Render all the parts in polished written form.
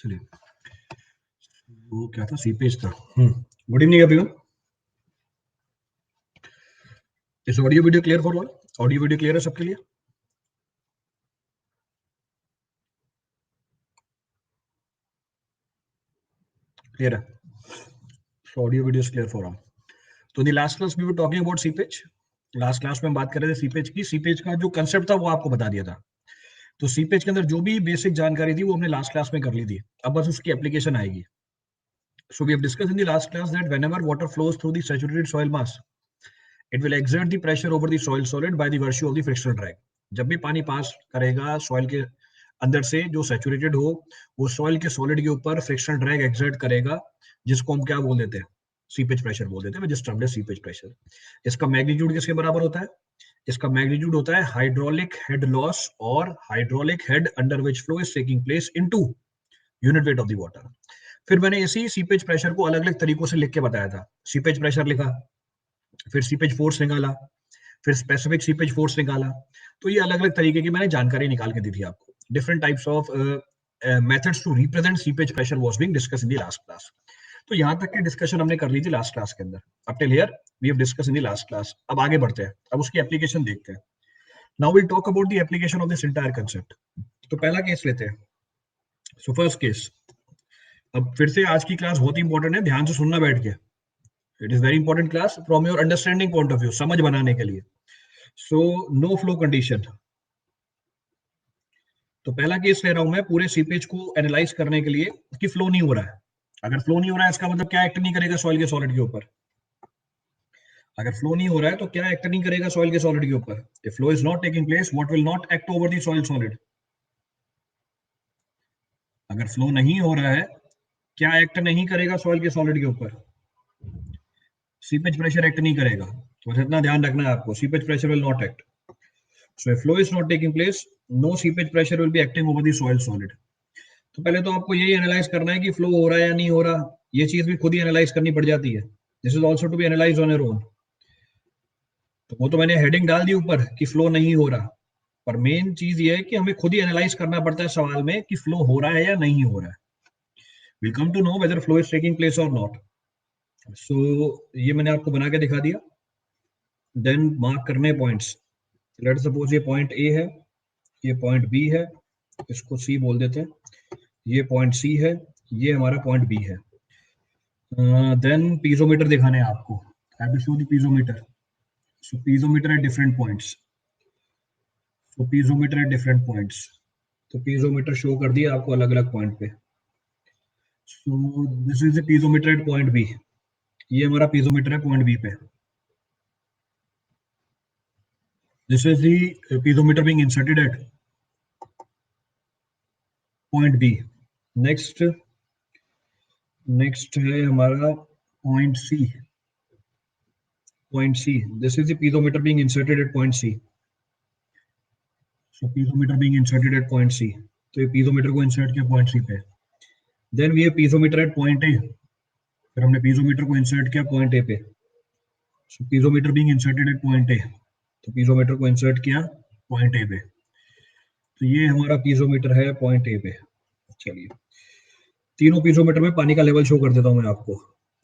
चलिए, वो क्या था, सीपेज था। Good evening everyone. Is audio video clear for all? Audio video clear है सबके लिए? क्लियर है? Audio video clear for all. तो the last class we were talking about seepage. Last class में हम बात कर रहे थे सीपेज की। सीपेज का जो कंसेप्ट था वो आपको बता दिया था। तो सीपेज के अंदर जो भी बेसिक जानकारी थी वो हमने लास्ट क्लास में कर ली थी। अब बस उसकी एप्लीकेशन आएगी। So we have discussed in the last class that whenever water flows through the saturated soil mass, it will exert the pressure over the soil solid by the virtue of the frictional drag. जब भी पानी पास करेगा soil के अंदर से जो saturated हो, वो सॉइल के सॉलिड के ऊपर फ्रिक्शनल ड्रैग एक्सर्ट करेगा, जिसको हम क्या बोल देते हैं, सीपेज प्रेशर बोल देते हैं, जिस टर्म सीपेज प्रेशर। इसका मैग्नीट्यूड किसके बराबर होता है? इसका मैग्नीट्यूड होता है हाइड्रोलिक हेड लॉस और hydraulic head under which flow is taking place into unit weight of the water. फिर मैंने इसी सीपेज प्रेशर को अलग अलग तरीकों से लिख के बताया था। सीपेज प्रेशर लिखा, फिर सीपेज फोर्स निकाला, फिर स्पेसिफिक सीपेज फोर्स निकाला। तो ये अलग अलग तरीके की मैंने जानकारी निकाल के दी थी आपको। Different types of methods to represent seepage pressure was being discuss in the last class. तो यहाँ तक की डिस्कशन हमने कर ली थी लास्ट क्लास के अंदर। Up till here we have discuss in the last class. अब आगे बढ़ते हैं, अब उसकी एप्लीकेशन देखते हैं। Now will talk about the application of this entire concept. तो पहला केस लेते हैं। So first case. अब फिर से आज की क्लास बहुत ही इंपॉर्टेंट है, ध्यान से सुनना बैठ के। It is very important class from your understanding point of view, समझ बनाने के लिए। So no flow condition. तो पहला केस ले रहा हूं मैं पूरे सीपेज को एनालाइज करने के लिए कि फ्लो नहीं हो रहा है। अगर फ्लो नहीं हो रहा है इसका मतलब क्या एक्ट नहीं करेगा सॉइल के सॉलिड के ऊपर? अगर फ्लो नहीं हो रहा है तो क्या एक्ट नहीं करेगा सॉइल के सॉलिड के ऊपर? If flow is not taking place, what will not act over the soil solid? अगर फ्लो नहीं हो रहा है, क्या एक्ट नहीं करेगा सॉइल के सॉलिड के ऊपर? सीपेज प्रेशर एक्ट नहीं करेगा। तो बस इतना ध्यान रखना है आपको, seepage pressure will not act. So if flow is not taking place, no seepage pressure will be acting over the soil solid. तो पहले तो आपको यही एनालाइज करना है कि फ्लो हो रहा है या नहीं हो रहा। ये चीज भी खुद ही एनालाइज करनी पड़ जाती है। This is also to be analyse on your own. तो वो तो मैंने हेडिंग डाल दी ऊपर कि फ्लो नहीं हो रहा, पर मेन चीज ये है कि हमें खुद ही एनालाइज करना पड़ता है सवाल में कि फ्लो हो रहा है या नहीं हो रहा है। Will come to know whether flow is taking place or not. सो ये मैंने आपको बना के दिखा दिया। देन मार्क करने पॉइंट्स। लेट सपोज ये पॉइंट ए है, ये पॉइंट बी है, इसको सी बोल देते हैं। ये पॉइंट सी है, ये हमारा पॉइंट बी है। देन पीजोमीटर दिखाने हैं आपको। Have to show the piezometer. So piezometer at different points. So piezometer at different points. तो पीजोमीटर शो कर दिया आपको अलग अलग पॉइंट पे। So this is the piezometer at point B. ये हमारा पीजोमीटर है पॉइंट बी पे। This is the piezometer being inserted at point B. Next next है हमारा point C. Point C, this is the piezometer being inserted at point C. So piezometer being inserted at point C. तो ये piezometer को insert किया point C पे। Then we have piezometer at point A. फिर हमने piezometer को insert किया point A पे। So piezometer being inserted at point A. तो पीजोमीटर को इंसर्ट किया पॉइंट ए पे। तो ये हमारा पीजोमीटर है पॉइंट ए पे। चलिए, तीनों पीजोमीटर में पानी का लेवल शो कर देता हूं मैं आपको।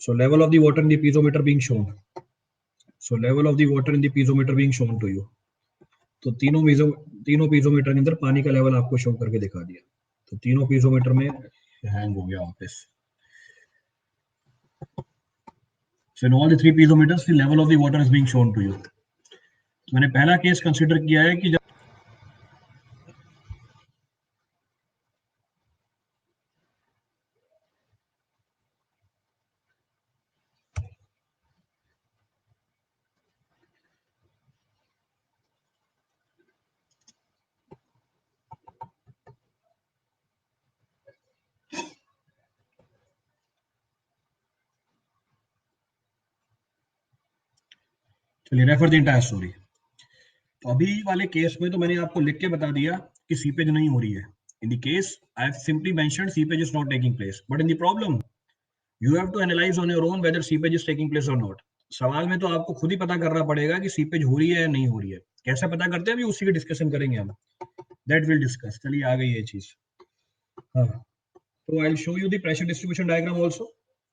So level of the water in the piezometer being shown. So level of the water in the piezometer being shown to you. तो तीनों पीजोमीटर के अंदर पानी का लेवल आपको शो करके दिखा दिया। तो तीनों पीजोमीटर में हैंग हो गया वापस। So in all the three piezometers, the level of the water is being shown to you. तो मैंने पहला केस कंसीडर किया है कि जब चलिए रेफर द एंटायर स्टोरी। तो अभी वाले केस में तो मैंने आपको लिख के बता दिया कि सीपेज नहीं हो रही है। In the case I have simply mentioned seepage is not taking place, but in the problem you have to analyse on your own whether seepage is taking place or not. सवाल में तो आपको खुद ही पता करना पड़ेगा कि सीपेज हो रही है या नहीं हो रही है। कैसे पता करते हैं अभी उसी की डिस्कशन करेंगे हम। That will discuss. चलिए आ गई ये चीज। हाँ, तो I will show you the pressure distribution diagram also.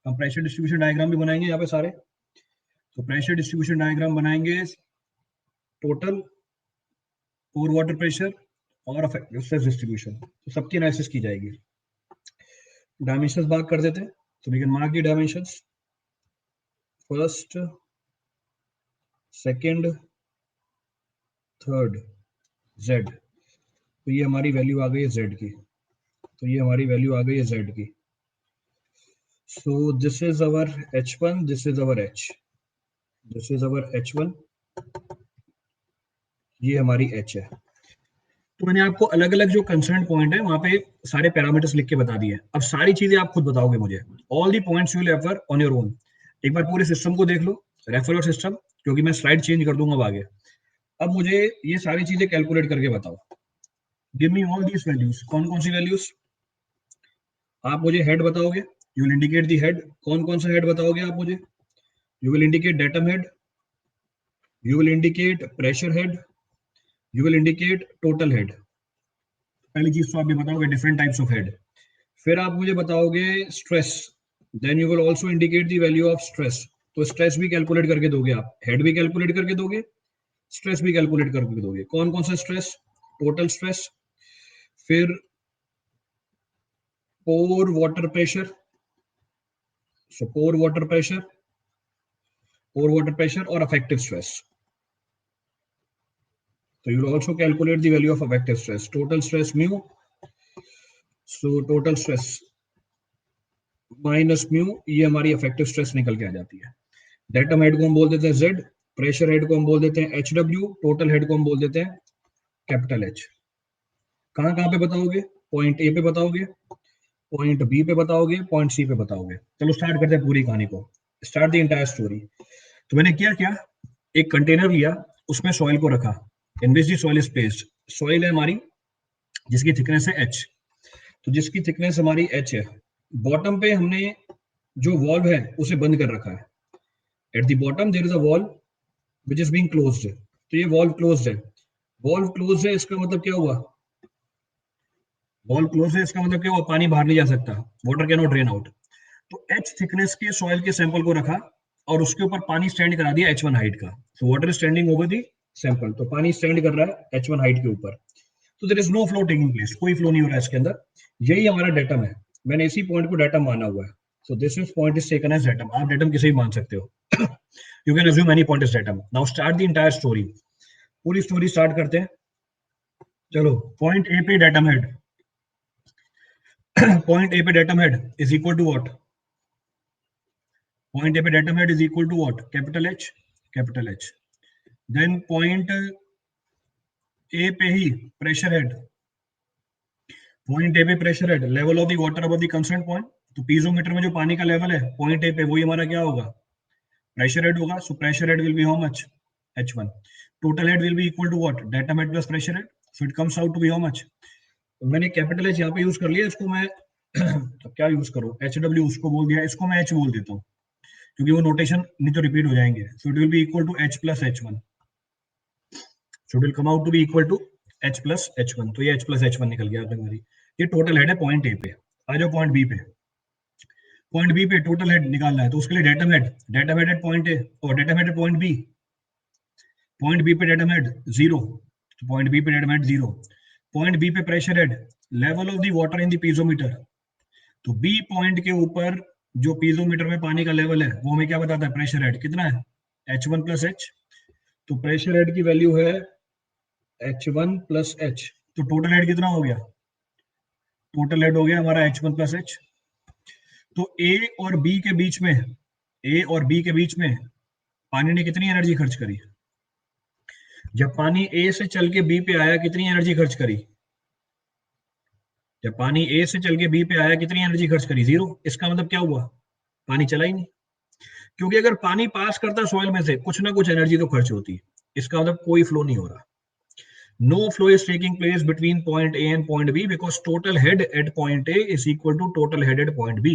हम प्रेशर डिस्ट्रीब्यूशन डायग्राम भी बनाएंगे यहाँ पे सारे। तो प्रेशर डिस्ट्रीब्यूशन डायग्राम बनाएंगे टोटल पोर वाटर प्रेशर और इफेक्टिव स्ट्रेस डिस्ट्रीब्यूशन, तो सबकी एनालिसिस की जाएगी। डायमेंशंस बात कर देते हैं, तो we can mark the dimensions. First, second, third, Z. तो ये हमारी वैल्यू आ गई है जेड की, तो ये हमारी वैल्यू आ गई है जेड की। सो this is our H1, this is our H, this is our H1, ये हमारी H है। तो मैंने आपको अलग अलग जो कंसर्न पॉइंट है वहां पे सारे पैरामीटर्स लिख के बता दिए। अब सारी चीजें आप खुद बताओगे मुझे, all the points you will refer on your own. एक बार पूरे सिस्टम को देख लो, रेफर योर सिस्टम, क्योंकि मैं स्लाइड चेंज कर दूंगा अब आगे। अब मुझे ये सारी चीजें कैलकुलेट करके बताओ। Give me all these values. कौन कौन सी वैल्यूज? आप मुझे हेड बताओगे, you will indicate the head. कौन कौन सा हेड बताओगे आप मुझे? You will indicate datum head, you will indicate pressure head, you will indicate total head. पहली चीज तो आप ये बताओगे डिफरेंट टाइप्स ऑफ हेड। फिर आप मुझे बताओगे stress, then you will also indicate the value of stress. तो स्ट्रेस भी कैलकुलेट करके दोगे आप, हेड भी कैलकुलेट करके दोगे, स्ट्रेस भी कैलकुलेट करके दोगे। कौन कौन सा स्ट्रेस? टोटल स्ट्रेस, फिर पोर वाटर प्रेशर, सो पोर water pressure, pore water pressure और अफेक्टिव स्ट्रेस। तो you will also calculate the value of affective stress, total stress mu, so total stress minus mu, ये हमारी अफेक्टिव स्ट्रेस निकल के आ जाती है। Datum head को हम बोल देते हैं Z, प्रेशर हेड को हम बोल देते हैं HW, टोटल हेड को हम बोल देते हैं कैपिटल H। कहाँ कहाँ पे बताओगे? पॉइंट ए पे बताओगे, पॉइंट बी पे बताओगे, पॉइंट सी पे बताओगे। चलो स्टार्ट करते हैं पूरी कहानी को, स्टार्ट द एंटायर स्टोरी। तो मैंने किया क्या, एक कंटेनर लिया, उसमें सॉइल को रखा, in which the soil is placed. Soil है हमारी जिसकी थिकनेस है H, तो जिसकी थिकनेस हमारी H है, बॉटम पे हमने जो वॉल्व है उसे बंद कर रखा है। At the bottom there is a valve which is being closed. तो ये वॉल्व क्लोज्ड है, वॉल्व क्लोज है, इसका मतलब क्या हुआ? वॉल्व क्लोज है, इसका मतलब क्या हुआ? पानी बाहर नहीं जा सकता, water can not drain out. तो H थिकनेस के सॉइल के सैंपल को रखा और उसके ऊपर पानी स्टैंड करा दिया H1 हाइट का। सो water is standing over the sample, तो पानी स्टैंड कर रहा है H1 हाइट के ऊपर। तो there is no flow taking place, कोई फ्लो नहीं हो रहा है इसके अंदर। यही हमारा डेटम है, मैंने इसी पॉइंट को डेटम माना हुआ है। So this is point is taken as datum. आप डेटम किसे भी मान सकते हो, you can assume any point is datum. Now start the entire story. पूरी स्टोरी स्टार्ट करते हैं। चलो, पॉइंट ए पे डेटम हेड, पॉइंट ए पे datum head is equal to what? Point A पे datum head is equal to what? Capital H, capital H। Then point A पे ही pressure head, point A पे pressure head, level of the water above the concern point. तो piezometer में जो पानी का level है पॉइंट ए पे, वही हमारा क्या होगा? प्रेशर हेड होगा। So pressure head will be how much? H1। Total head will be equal to what? Datum head plus pressure head. So it comes out to be how much? मैंने capital H यहाँ पे use कर लिया, इसको मैं तो क्या use करूं? HW उसको बोल दिया, इसको मैं H बोल देता हूँ, क्योंकि वो नोटेशन नहीं तो रिपीट हो जाएंगे। So it will be equal to H plus H1। So it will come out to be equal to H plus H1। तो ये H प्लस H1 निकल गया हमारी। ये टोटल हेड है पॉइंट ए पे। आ जाओ पॉइंट बी पे। पॉइंट बी पे टोटल हेड निकालना है, तो उसके लिए datum head, datum head at point A और datum head at point B. Point B पे डेटम हेड 0, तो पॉइंट बी पे डेटम हेड 0। पॉइंट बी पे pressure head, level of the water in the piezometer. तो B point के ऊपर जो piezometer में पानी का लेवल है वो हमें क्या बताता है? प्रेशर हेड कितना है? H1 plus H। तो प्रेशर हेड की वैल्यू है H1 प्लस H। तो टोटल हेड कितना हो गया? टोटल हेड हो गया हमारा H1 प्लस H। तो ए और बी के बीच में, ए और बी के बीच में पानी ने कितनी एनर्जी खर्च करी? जब पानी ए से चल के बी पे आया कितनी एनर्जी खर्च करी? जब पानी ए से चल के बी पे आया कितनी एनर्जी खर्च करी? 0। इसका मतलब क्या हुआ? पानी चला ही नहीं, क्योंकि अगर पानी पास करता सॉइल में से कुछ ना कुछ एनर्जी तो खर्च होती है। इसका मतलब कोई फ्लो नहीं हो रहा। No flow is taking place between point A and point B because total head at point A is equal to total head at point B.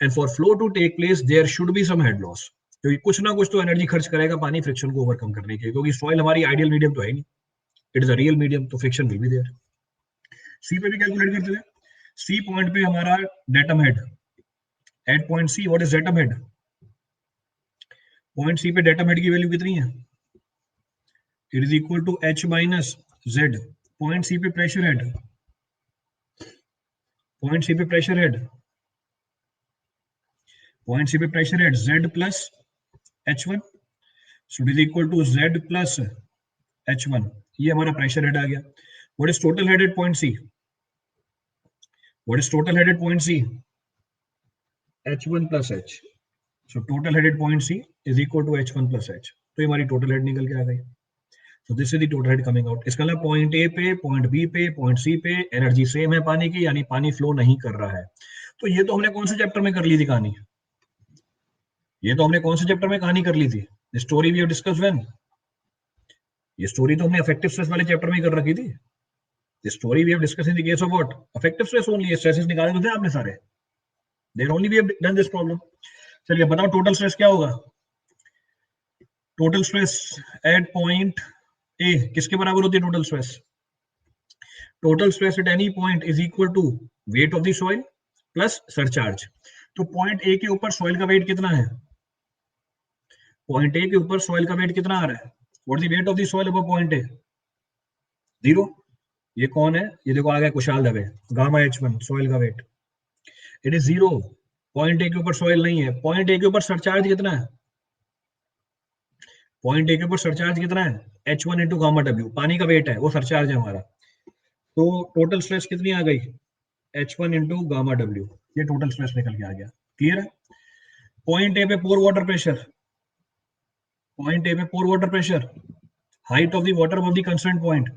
And for flow to take place, there should be some head loss. क्योंकि कुछ ना कुछ तो energy खर्च करेगा पानी friction को overcome करने के लिए, क्योंकि सॉइल हमारी आइडियल मीडियम तो है नहीं, it is a real medium, तो friction will be there. C पे भी कैलकुलेट करते थे। सी पॉइंट पे हमारा datum head, at point C what is datum head, point C पे डेटम हेड की वैल्यू कितनी है, it is equal to H minus Z. Point C पे प्रेशर हेड, पॉइंट सी पे प्रेशर हेड, पॉइंट सी पे pressure head Z plus H one, so it is equal to Z plus H one. ये हमारा pressure head आ गया। What is total head at point C, what is total head at point C, H one plus H. So total head at point C is equal to H one plus H. तो ये हमारी total head निकल के आ गई। So this is the total head coming out. इसका मतलब point A पे, पॉइंट बी पे, पॉइंट सी पे एनर्जी सेम है पानी की, यानी पानी फ्लो नहीं कर रहा है। तो ये तो हमने कौन से चैप्टर में कर ली थी कहानी, ये तो हमने कौन से चैप्टर में कहानी कर ली थी, story we have discuss when, ये स्टोरी तो हमने अफेक्टिव स्ट्रेस वाले चैप्टर में ही कर रखी थी। Story we have discuss in the case of what, effective stress only. Stresses निकाले तो थे आपने सारे, there only we have done this problem. चलिए बताओ टोटल स्ट्रेस क्या होगा, total stress at point A किसके बराबर होती है total stress, total stress at any point is equal to weight of the soil plus surcharge. तो पॉइंट ए के ऊपर सॉइल का वेट कितना है, पॉइंट ए के ऊपर सॉइल का वेट कितना आ रहा है, what the weight of the soil above point A, zero. ये कौन है, ये देखो आ गया Kushal Dabe, gamma H one soil का weight, it is zero. Point A के ऊपर सॉइल नहीं है, पॉइंट ए के ऊपर सरचार्ज कितना है, पॉइंट ए के ऊपर सरचार्ज कितना है, H one into gamma W, पानी का वेट है वो सरचार्ज है हमारा। तो टोटल स्ट्रेस कितनी आ गई, H one into gamma W, ये टोटल स्ट्रेस निकल के आ गया। क्लियर है। पॉइंट ए पे pore water pressure, point A पे pore water pressure, height of the water above the constraint point,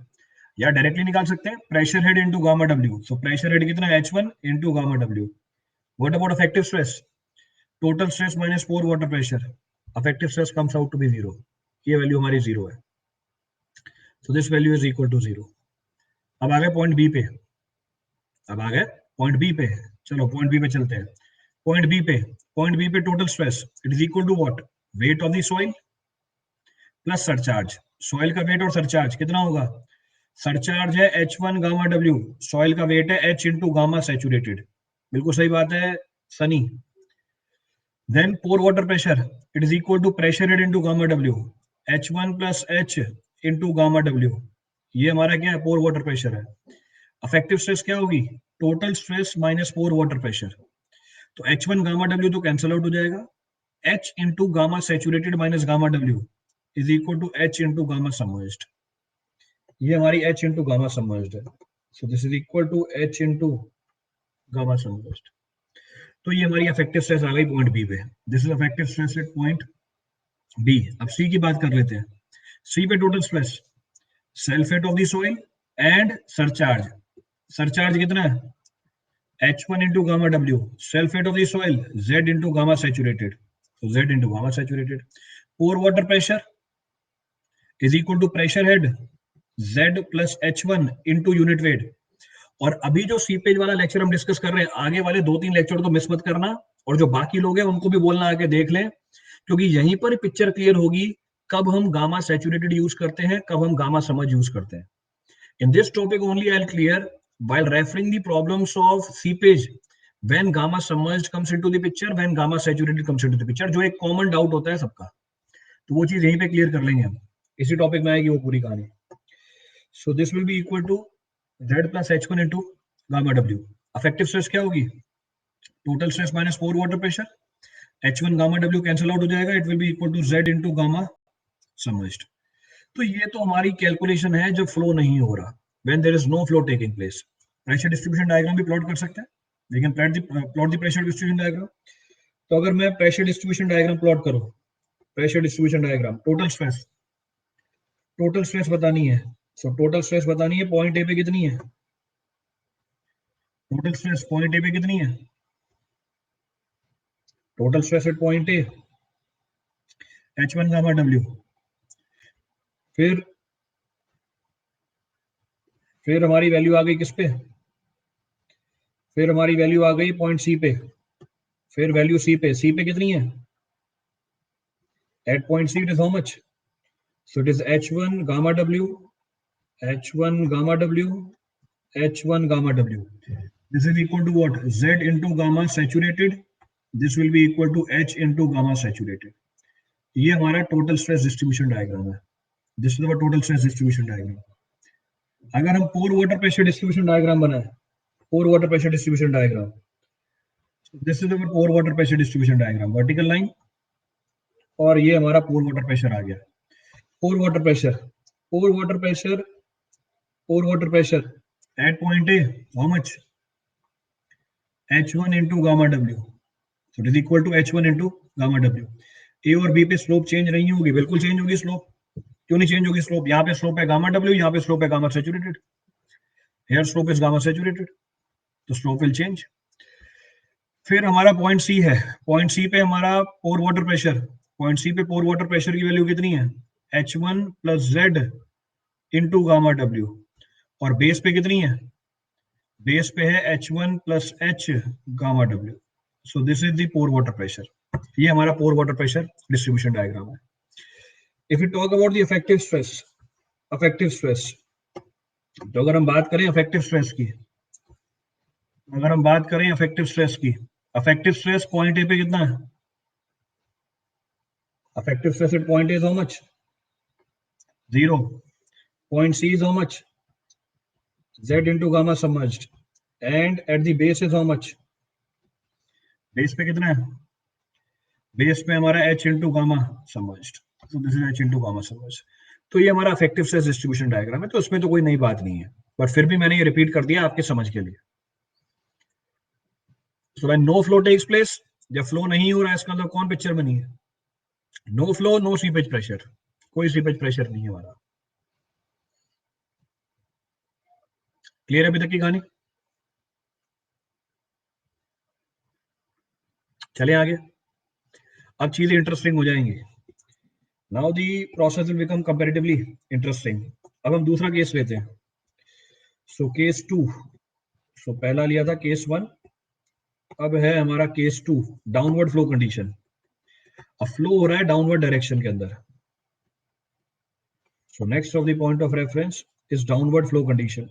या डायरेक्टली निकाल सकते हैं pressure head into gamma W. So pressure head कितना है, H1 into gamma W. What about effective stress, total stress minus pore water pressure, effective stress comes out to be zero, ये value हमारी zero है। So this value is equal to zero. अब आ गए point B पे, अब आ गए पॉइंट बी पे, चलो पॉइंट बी पे चलते हैं। पॉइंट बी पे, पॉइंट बी पे total stress it is equal to what, weight of the soil plus surcharge. Soil का वेट और सरचार्ज कितना होगा, सरचार्ज है H1 गामा डब्ल्यू, सॉइल का वेट है H इंटू गामा सैचुरेटेड, बिल्कुल सही बात है Sunny. Then pore water pressure it is equal to pressure head into gamma W, H1 plus H into gamma W, ये हमारा क्या है, पोर वाटर प्रेशर है। अफेक्टिव स्ट्रेस क्या होगी, total stress minus pore water pressure. तो H1 गामा डब्ल्यू तो cancel out हो जाएगा, H into gamma saturated minus gamma W is equal to H into gamma submerged, ये हमारी H इंटू गामा सबमर्ज्ड है। So this is equal to H into gamma submerged. तो ये हमारी effective stress आ गई पॉइंट बी पे। This is effective stress at point B. अब सी की बात कर लेते हैं। सी पे total stress, sulphate of the soil and surcharge, surcharge कितना है, H1 into gamma W, sulfate of the soil, Z into gamma saturated, so Z into gamma saturated. Pore water pressure is equal to pressure head Z plus H1 into unit weight. और अभी जो seepage वाला lecture हम discuss कर रहे हैं, आगे वाले 2-3 लेक्चर तो मिस मत करना, और जो बाकी लोग हैं उनको भी बोलना आके देख लें, क्योंकि यहीं पर पिक्चर क्लियर होगी कब हम गामा सैचुरेटेड यूज करते हैं, कब हम गामा समझ यूज करते हैं। In this topic only I'll clear while referring the problems of seepage when gamma submerged comes into the picture, when gamma saturated comes into the picture, जो एक common doubt होता है सबका, तो वो चीज यहीं पे क्लियर कर लेंगे हम, इसी टॉपिक में आएगी वो पूरी कहानी। So this will be equal to Z plus H1 into gamma W. Effective stress क्या होगी, total stress minus pore water pressure, H1 gamma W cancel out हो जाएगा, it will be equal to Z into gamma submerged. तो ये तो हमारी calculation है जब फ्लो नहीं हो रहा, when there is no flow taking place। Pressure distribution diagram भी प्लॉट कर सकते हैं, लेकिन plot the pressure distribution diagram. तो अगर मैं प्रेशर डिस्ट्रीब्यूशन डायग्राम प्लॉट करूं, pressure distribution diagram, total stress बतानी है। सो टोटल स्ट्रेस बतानी है, पॉइंट ए पे कितनी है, टोटल स्ट्रेस पॉइंट ए पे कितनी है, total stress at point A H1 gamma W. फिर हमारी वैल्यू आ गई किस पे, फिर हमारी वैल्यू आ गई पॉइंट सी पे, फिर वैल्यू सी पे कितनी है, at point C it is how much, so it is H1 gamma W, H1 gamma W, H1 gamma W. This is equal to what? Z into gamma saturated. This will be equal to H into gamma saturated. ये हमारा total stress distribution diagram है. This is our total stress distribution diagram. अगर हम pore water pressure distribution diagram बनाए, pore water pressure distribution diagram, this is our pore water pressure distribution diagram, vertical line, और ये हमारा pore water pressure आ गया. Pore water pressure, pore water pressure, pore water pressure at point A, how much? H1 into gamma W. So it is equal to H1 into gamma W. A और B पे slope change नहीं होगी, बिल्कुल change होगी slope. क्यों नहीं change होगी slope? यहाँ पे स्लोप है गामा W, यहाँ पे स्लोप है gamma saturated. Here slope is gamma saturated, तो स्लोप विल चेंज. फिर हमारा पॉइंट सी है. पॉइंट सी पे हमारा pore water pressure, point C पे पोर वाटर प्रेशर की वैल्यू कितनी है? H1 plus Z into gamma W. और बेस पे कितनी है? बेस पे है H1 plus H gamma W. So this is the pore water pressure. ये हमारा pore water pressure distribution diagram है. If you talk about the effective stress, effective stress, तो अगर हम बात करें अफेक्टिव स्ट्रेस की, अगर हम बात करें अफेक्टिव स्ट्रेस की, अफेक्टिव स्ट्रेस पॉइंट ए पे कितना है? Effective stress at point A is how much? 0. Point C is how much? Z into gamma submerged. And at the base is how much? Base पे कितना है? Base पे हमारा H into gamma submerged. So this is H into gamma submerged. तो ये हमारा affective stress distribution diagram है. तो उसमें तो कोई नई बात नहीं है, बट फिर भी मैंने ये रिपीट कर दिया आपके समझ के लिए. So when no flow takes place, जब फ्लो नहीं हो रहा है, इसका मतलब कौन पिक्चर बनी है? No flow, no seepage pressure. कोई सीपेज प्रेशर नहीं है हमारा. क्लियर है अभी तक की कहानी? चले आगे. अब चीजें इंटरेस्टिंग हो जाएंगी. Now the process will become comparatively interesting. अब हम दूसरा केस लेते हैं. So case 2. सो पहला लिया था केस 1, अब है हमारा केस 2, डाउनवर्ड फ्लो कंडीशन. अब फ्लो हो रहा है डाउनवर्ड डायरेक्शन के अंदर. So next of the point of reference is downward flow condition.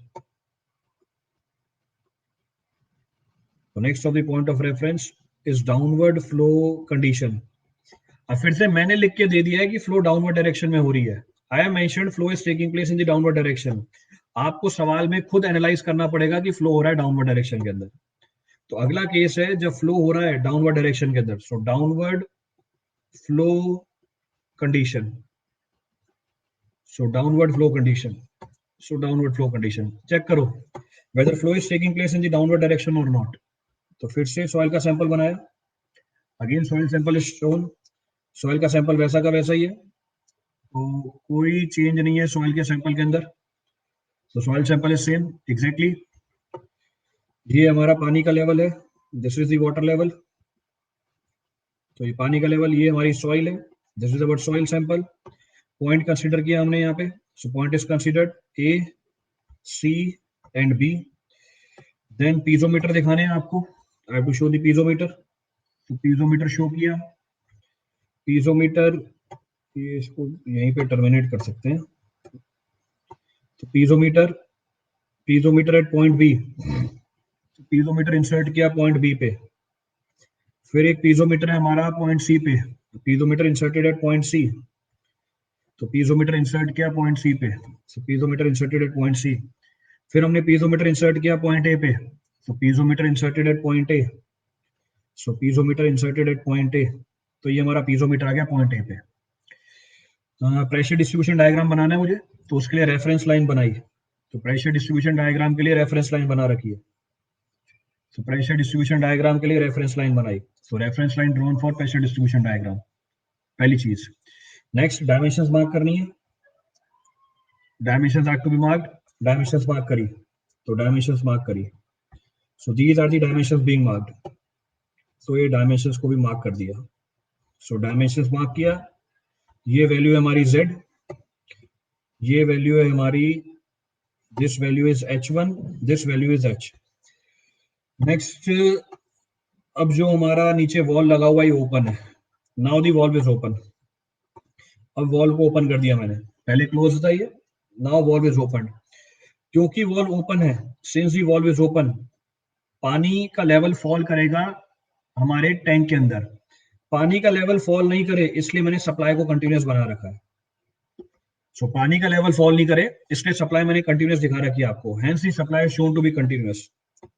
Next of the point of reference is downward flow condition. अब फिर से मैंने लिख के दे दिया है कि फ्लो डाउनवर्ड डायरेक्शन में हो रही है. I have mentioned flow is taking place in the downward direction. आपको सवाल में खुद एनालाइज करना पड़ेगा कि फ्लो हो रहा है डाउनवर्ड डायरेक्शन के अंदर. तो अगला केस है जब फ्लो हो रहा है डाउनवर्ड डायरेक्शन के अंदर. So downward flow condition. So downward flow condition. So downward flow condition check करो whether flow is taking place in the downward direction और नॉट. तो फिर से सॉइल का सैंपल बनाया. Again soil sample is shown. Soil का sample वैसा का वैसा ही है, तो कोई चेंज नहीं है सॉइल के सैंपल के अंदर. तो soil sample is same exactly. ये हमारा पानी का लेवल है, this is the water level. तो ये पानी का लेवल, ये हमारी सॉइल है, this is our soil sample. Point consider किया हमने यहाँ पे. So point is considered A, C and B. Then piezometer दिखाने हैं आपको. I have to show the piezometer. तो पीजोमीटर शो किया. पीजोमीटर, ये इसको यहीं पे टर्मिनेट कर सकते हैं. तो piezometer, piezometer at point B. Piezometer insert किया पॉइंट बी पे. फिर एक पीजोमीटर है हमारा पॉइंट सी पे. Piezometer inserted at point C. तो पीजोमीटर इंसर्ट किया पॉइंट सी पे. So piezometer inserted at point C. फिर हमने पीजोमीटर इंसर्ट किया पॉइंट ए पे. So piezometer inserted at point A. So piezometer inserted at point A. तो ये हमारा पीजोमीटर आ गया पॉइंट ए पे. प्रेशर डिस्ट्रीब्यूशन डायग्राम बनाना है मुझे, तो उसके लिए रेफरेंस लाइन बनाई. तो प्रेशर डिस्ट्रीब्यूशन डायग्राम के लिए रेफरेंस लाइन बना रखी है. तो प्रेशर डिस्ट्रीब्यूशन डायग्राम के लिए रेफरेंस लाइन बनाई. So reference line drawn for pressure distribution diagram. पहली चीज. नेक्स्ट डायमेंशंस मार्क करनी है. Dimensions are to be marked. Dimensions mark करी. तो डायमेंशंस मार्क करी. So these are the dimensions being marked. तो ये डायमेंशंस को भी मार्क कर दिया. सो डायमेंशंस मार्क किया. ये वैल्यू है हमारी z. ये वैल्यू है हमारी, this value is h1, this value is h. Next, अब जो हमारा नीचे वॉल लगा हुआ है ओपन है. Now the valve is open. अब वॉल को ओपन कर दिया मैंने, पहले क्लोज था ये, नाउ वॉल्व इज ओपन. क्योंकि वॉल्व ओपन है, since the valve is open, पानी का लेवल फॉल करेगा हमारे टैंक के अंदर। पानी का लेवल फॉल नहीं करे इसलिए मैंने सप्लाई को कंटिन्यूस बना रखा है। सो पानी का लेवल फॉल नहीं करे इसलिए सप्लाई मैंने कंटिन्यूस दिखा रखी है आपको, hence the supply shown to be continuous.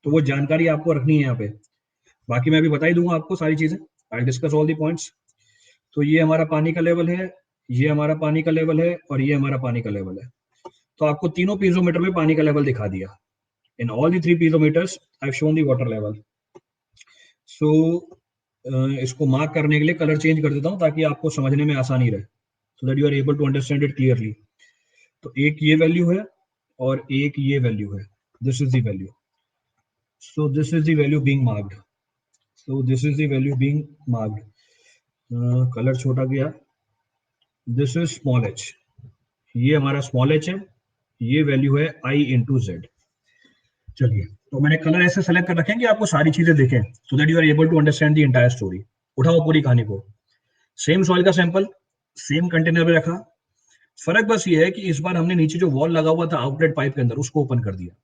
तो वो जानकारी आपको रखनी है यहाँ पे। बाकी मैं अभी बता ही दूंगा आपको सारी चीजें, I discuss all the points. तो ये हमारा पानी का लेवल है, ये हमारा पानी का लेवल है, और ये हमारा पानी का लेवल है। तो आपको तीनों पीजोमीटर में पानी का लेवल दिखा दिया। In all the 3 piezometers I have shown the water level. So इसको मार्क करने के लिए कलर चेंज कर देता हूँ ताकि आपको समझने में आसानी रहे, so that you are able to understand it clearly. तो एक ये वैल्यू है और एक ये वैल्यू है, this is the value. So this is the value being marked, so this is the value being marked. Colour छोटा किया, दिस इज स्मॉल एच, ये हमारा स्मॉल एच है, ये वैल्यू है आई इंटू जेड। चलिए, तो मैंने कलर ऐसे सेलेक्ट कर रखे हैं कि आपको सारी चीजें दिखें, so that you are able to understand the entire story. उठाओ पूरी कहानी को, सेम सॉइल का सैंपल सेम कंटेनर में रखा, फर्क बस ये है कि इस बार हमने नीचे जो वॉल लगा हुआ था आउटलेट पाइप के अंदर उसको ओपन कर दिया।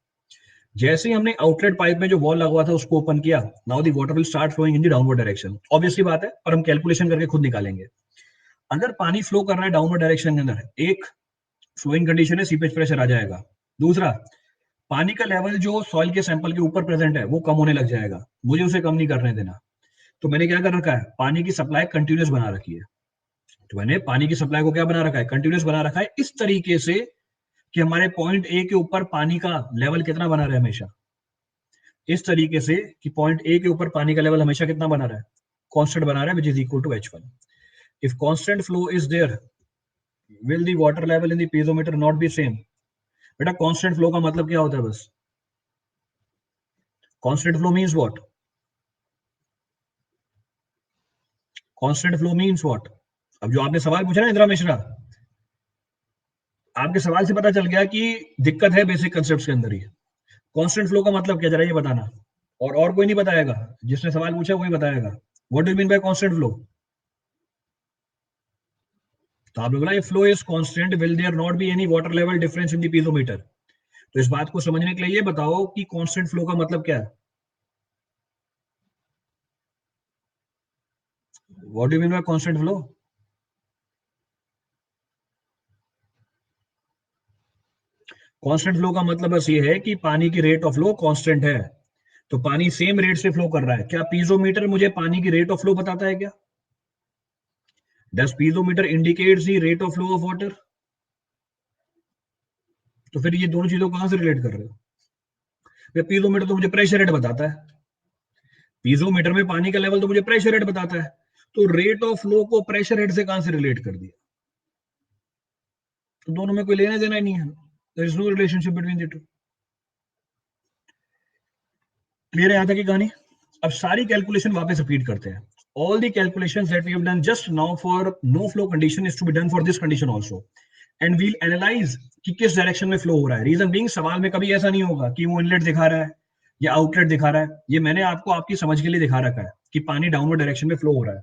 जैसे ही हमने आउटलेट पाइप में जो वॉल लगा हुआ था उसको ओपन किया, now the water will start flowing in the downward direction. Obviously बात है, और हम कैलकुलेशन करके खुद निकालेंगे। अगर पानी फ्लो कर रहा है डाउनवर्ड डायरेक्शन के अंदर, एक फ्लोइंग कंडीशन है, सीपेज प्रेशर आ जाएगा। दूसरा, पानी का लेवल जो सॉइल के सैंपल के ऊपर प्रेजेंट है वो कम होने लग जाएगा, मुझे उसे कम नहीं करने देना। तो मैंने क्या कर रखा है, पानी की सप्लाई कंटिन्यूस बना रखी है। तो मैंने पानी की सप्लाई को क्या बना रखा है, कंटिन्यूस बना रखा है, इस तरीके से कि हमारे पॉइंट ए के ऊपर पानी का लेवल कितना बना रहे हमेशा, इस तरीके से कि पॉइंट ए के ऊपर पानी का लेवल हमेशा कितना बना रहा है, कांस्टेंट बना रहा है, which is equal to H1। If constant flow is there, will the water level in the piezometer not be same? बेटा कांस्टेंट फ्लो का मतलब क्या होता है, बस constant flow means what, constant flow means what? अब जो आपने सवाल पूछा ना इंदिरा मिश्रा, आपके सवाल से पता चल गया कि दिक्कत है बेसिक कंसेप्ट के अंदर ही। कांस्टेंट फ्लो का मतलब क्या, जरा ये बताना। और कोई नहीं बताएगा, जिसने सवाल पूछा वही बताएगा। What do you mean by constant flow? तो आप लोग बोला flow is constant, will there not be any water level difference in the piezometer. तो इस बात को समझने के लिए ये बताओ कि कांस्टेंट फ्लो का मतलब क्या है। What do you mean by constant flow? Constant flow का मतलब बस ये है कि पानी की रेट ऑफ फ्लो कांस्टेंट है। तो पानी सेम रेट से फ्लो कर रहा है। क्या पीजोमीटर मुझे पानी की रेट ऑफ फ्लो बताता है क्या? Does piezometer indicates the rate of flow of water? तो फिर ये दोनों चीजों को कहां से रिलेट कर रहे हो? पीजोमीटर तो मुझे प्रेशर रेट बताता है, पीजोमीटर में पानी का लेवल तो मुझे प्रेशर रेट बताता है, तो रेट ऑफ फ्लो को प्रेशर रेट से कहां से रिलेट कर दिया? तो दोनों में कोई लेना देना ही नहीं है, there is no relationship between the two. Clear है यहां तक की कहानी? अब सारी कैलकुलेशन वापस रिपीट करते हैं। All the calculations that we have done just now for no flow condition is to be done for this condition also, and we'll analyse कि किस डायरेक्शन में फ्लो हो रहा है। रीजन बीइंग, सवाल में कभी ऐसा नहीं होगा कि वो इनलेट दिखा रहा है या आउटलेट दिखा रहा है। ये मैंने आपको आपकी समझ के लिए दिखा रखा है कि पानी डाउनवर्ड डायरेक्शन में फ्लो हो रहा है,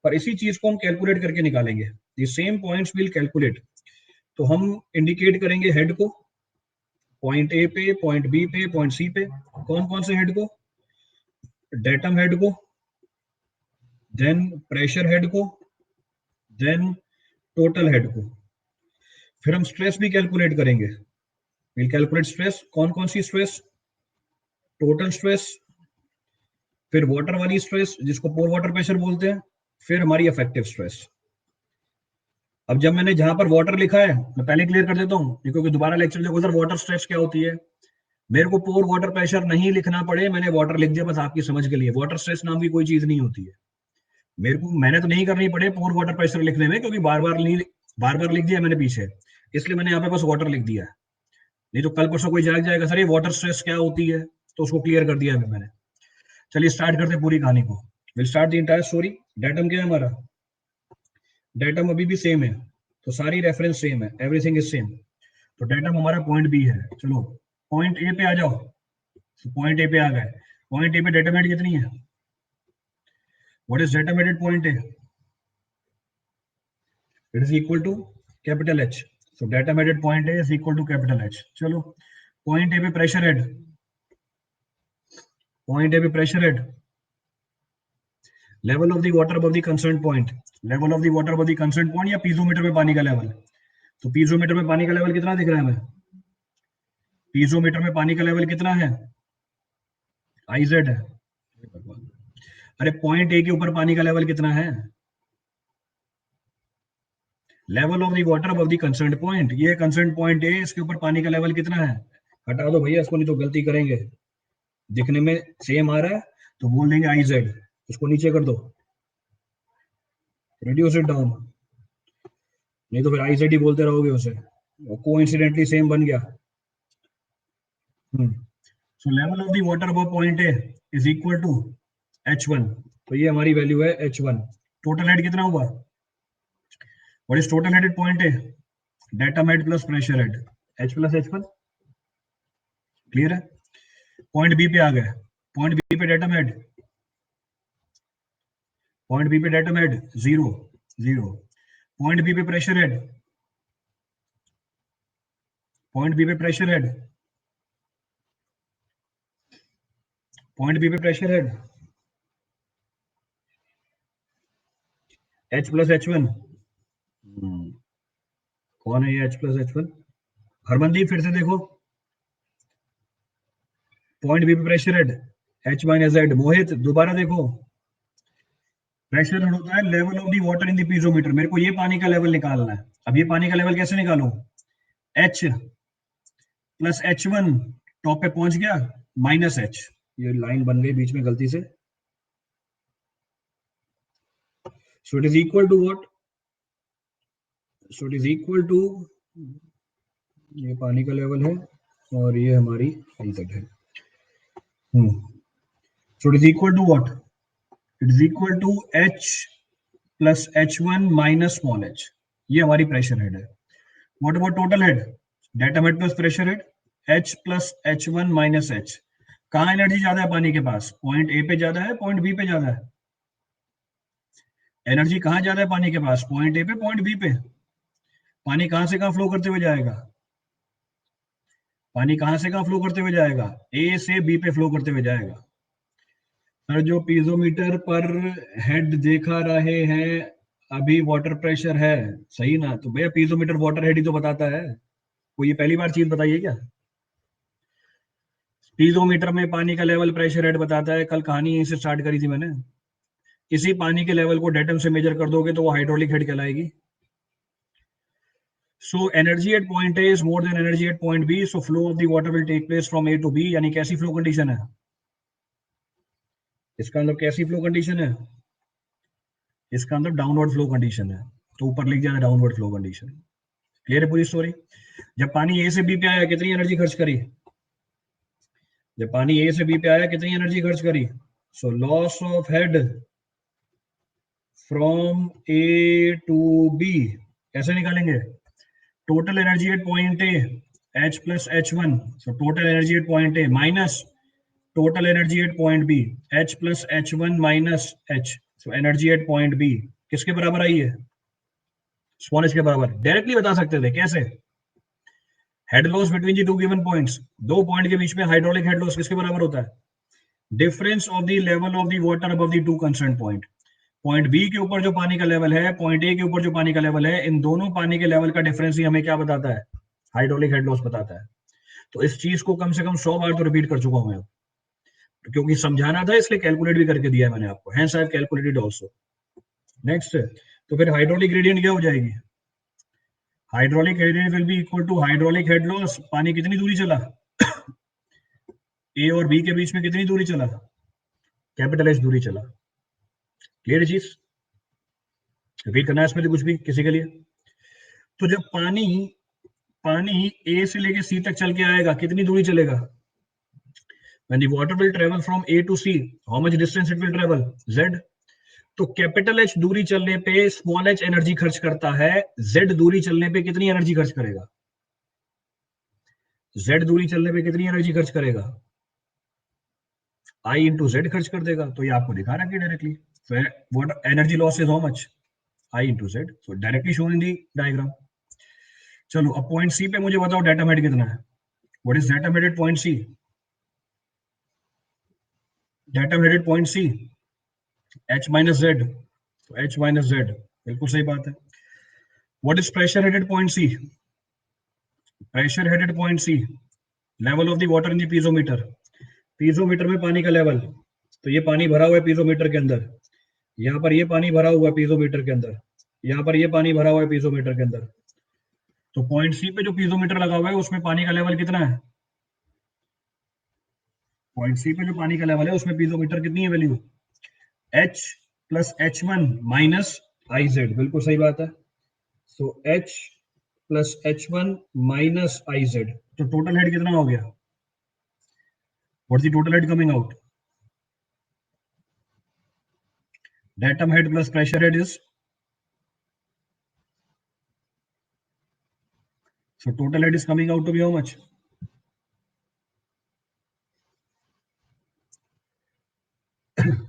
पर इसी चीज को हम कैलकुलेट करके निकालेंगे। The same points will calculate. तो हम इंडिकेट करेंगे हेड को, पॉइंट ए पे, पॉइंट बी पे, पॉइंट सी पे। कौन कौन से हेड को? डेटम हेड को, देन प्रेशर हेड को, देन टोटल हेड को। फिर हम स्ट्रेस भी कैलकुलेट करेंगे। Will calculate stress. कौन कौन सी स्ट्रेस? टोटल स्ट्रेस, फिर वाटर वाली स्ट्रेस जिसको पोर वाटर प्रेशर बोलते हैं, फिर हमारी इफेक्टिव स्ट्रेस। अब जब मैंने जहां पर वाटर लिखा है, मैं पहले क्लियर कर देता हूँ क्योंकि दोबारा लेक्चर देखो सर वाटर स्ट्रेस क्या होती है। मेरे को पोर वाटर प्रेशर नहीं लिखना पड़े, मैंने वाटर लिख दिया बस आपकी समझ के लिए। वाटर स्ट्रेस नाम की कोई चीज नहीं होती है। मेरे को मेहनत तो नहीं करनी पड़े पोर वाटर प्रेशर लिखने में, क्योंकि बार बार लिख दिया मैंने पीछे, इसलिए मैंने यहाँ पे बस वाटर लिख दिया है। नहीं तो कल परसों कोई जाग जाएगा सर ये वाटर स्ट्रेस क्या होती है, तो उसको क्लियर कर दिया है मैंने। चलिए स्टार्ट करते हैं पूरी कहानी को। Will start the entire story. Datum क्या है हमारा? डेटम अभी भी सेम है, तो सारी रेफरेंस सेम है, एवरीथिंग इज सेम। तो डेटम हमारा पॉइंट बी है। चलो पॉइंट ए पे आ जाओ। पॉइंट ए पे आ गए। पॉइंट ए पे डेटम हेड कितनी है? What is datum head point A? It is equal to capital H. So datum head point A is equal to capital H. चलो पॉइंट ए पे प्रेशर हेड, पॉइंट ए पे pressure head, level of the water above the concern point, level of the water above the concern point या piezometer में पानी का level. तो piezometer में पानी का लेवल कितना दिख रहा है हमें, पीजोमीटर में पानी का लेवल कितना है, आई जेड है। अरे पॉइंट ए के ऊपर पानी का लेवल कितना है, level of the water above the concern point, ये कंसर्न पॉइंट है, इसके ऊपर पानी का लेवल कितना है। हटा दो भैया इसको, नहीं तो गलती करेंगे, दिखने में सेम आ रहा है तो बोल देंगे आई जेड, इसको नीचे कर दो, रिड्यूस इट डाउन, नहीं तो फिर आई जेड ही बोलते रहोगे उसे, कोइंसिडेंटली सेम बन गया। So level of the water above point A is equal to H1, तो ये हमारी वैल्यू है H1। टोटल हेड कितना हुआ, what is total head at point A, datum head plus pressure head, H plus H1, clear है। Point B पे आ गए, पॉइंट बी पे डेटम हेड, पॉइंट बी पे datum head zero zero, point B पे pressure head, point B पे pressure head, point B पे pressure head H plus H1, कौन है ये H प्लस H1, हरमनदीप फिर से देखो, पॉइंट बी पे pressure head H minus Z, Mohit दोबारा देखो, प्रेशर हेड होता है level of the water in the piezometer, मेरे को ये पानी का लेवल निकालना है, अब ये पानी का लेवल कैसे निकालूं, H प्लस H1, टॉप पे पहुंच गया, माइनस H, ये लाइन बन गई बीच में गलती से, so it is equal to what, so it is equal to, ये पानी का लेवल है और ये हमारी आई जेड है, so it is equal to what, it is equal to H plus H1 minus small h, ये हमारी प्रेशर हेड है। What about total head, datum head plus pressure head, H plus H1 minus H, कहाँ energy ज्यादा है पानी के पास, point A पे ज्यादा है पॉइंट बी पे ज्यादा है, एनर्जी कहाँ ज्यादा है पानी के पास, पॉइंट ए पे पॉइंट बी पे, पानी कहाँ से कहाँ फ्लो करते हुए जाएगा, पानी कहाँ से कहाँ फ्लो करते हुए जाएगा, ए से बी पे फ्लो करते हुए जाएगा। सर जो पीजोमीटर पर हेड दिखा रहे हैं अभी वाटर प्रेशर है, सही ना, तो भैया पीजोमीटर वाटर हेड ही तो बताता है, कोई ये पहली बार चीज बताइए क्या, पीजोमीटर में पानी का लेवल प्रेशर हेड बताता है, कल कहानी यहीं से स्टार्ट करी थी मैंने, किसी पानी के लेवल को डेटम से मेजर कर दोगे तो वो हाइड्रोलिक हेड कहलाएगी। So energy at point A is more than energy at point B, so flow of the water will take place from A to B, यानी कैसी फ्लो कंडीशन है, इसका मतलब कैसी फ्लो कंडीशन है, इसका अंदर डाउनवर्ड फ्लो कंडीशन है, तो ऊपर लिख दिया डाउनवर्ड फ्लो कंडीशन। क्लियर है पूरी स्टोरी। जब पानी ए से बी पे आया कितनी एनर्जी खर्च करी, जब पानी ए से बी पे आया कितनी एनर्जी खर्च करी, so loss of head from A to B कैसे निकालेंगे, total energy at point A H plus H1, so total energy at point A minus total energy at point B, H plus H1 minus H, so energy at point B किसके बराबर आई है, small h के बराबर, directly बता सकते थे कैसे, head loss between the to given points, दो पॉइंट के बीच में हाइड्रोलिक हेड लॉस किसके बराबर होता है, difference of the level of the water above the two concern point, point B के ऊपर जो पानी का लेवल है, पॉइंट ए के ऊपर जो पानी का लेवल है, इन दोनों पानी के लेवल का डिफरेंस ही हमें क्या बताता है, हाइड्रोलिक हेड लॉस बताता है। तो इस चीज को कम से कम 100 बार तो रिपीट कर चुका हूं मैं, क्योंकि समझाना था इसलिए कैलकुलेट भी करके दिया है मैंने आपको, hence I have calculated also. Next, तो फिर हाइड्रोलिक ग्रेडियंट क्या हो जाएगी, hydraulic gradient will be equal to hydraulic head loss, पानी कितनी दूरी चला, ए और बी के बीच में कितनी दूरी चला, कैपिटल एच दूरी चला। क्लियर चीज, रिपीट करना है इसमें कुछ भी किसी के लिए। तो जब पानी पानी ए से लेके सी तक चल के आएगा कितनी दूरी चलेगा, when the water will travel from A to C, how much distance it will travel, Z, तो कैपिटल एच दूरी चलने पे स्मॉल एच एनर्जी खर्च करता है, जेड दूरी चलने पे कितनी एनर्जी खर्च करेगा, जेड दूरी चलने पे कितनी एनर्जी खर्च करेगा, आई इंटू जेड खर्च कर देगा, तो ये आपको दिखा रहा है directly, what energy loss is how much, I into Z, so directly shown in the diagram. चलो अब पॉइंट सी पे मुझे बताओ डेटा हेड कितना है, what is data head at point C, datum headed point C H minus Z, तो H minus Z, बिल्कुल सही बात है. What is pressure headed point C? Pressure headed point C, level of the water in the piezometer. Piezometer में पानी का level, तो ये पानी भरा हुआ है पीजोमीटर के अंदर, यहाँ पर ये पानी भरा हुआ है पीजोमीटर के अंदर, यहाँ पर ये पानी भरा हुआ है पीजोमीटर के अंदर. तो पॉइंट सी पे जो पीजोमीटर लगा हुआ है उसमें पानी का लेवल कितना है? पॉइंट सी पे जो पानी का लेवल है उसमें पीजोमीटर कितनी है value? H plus H1 minus I Z, बिल्कुल सही बात है. सो H plus H1 minus I Z, तो टोटल हेड कितना हो गया? What is the total head coming out? Datum head plus pressure head is, so total head is coming out to be how much?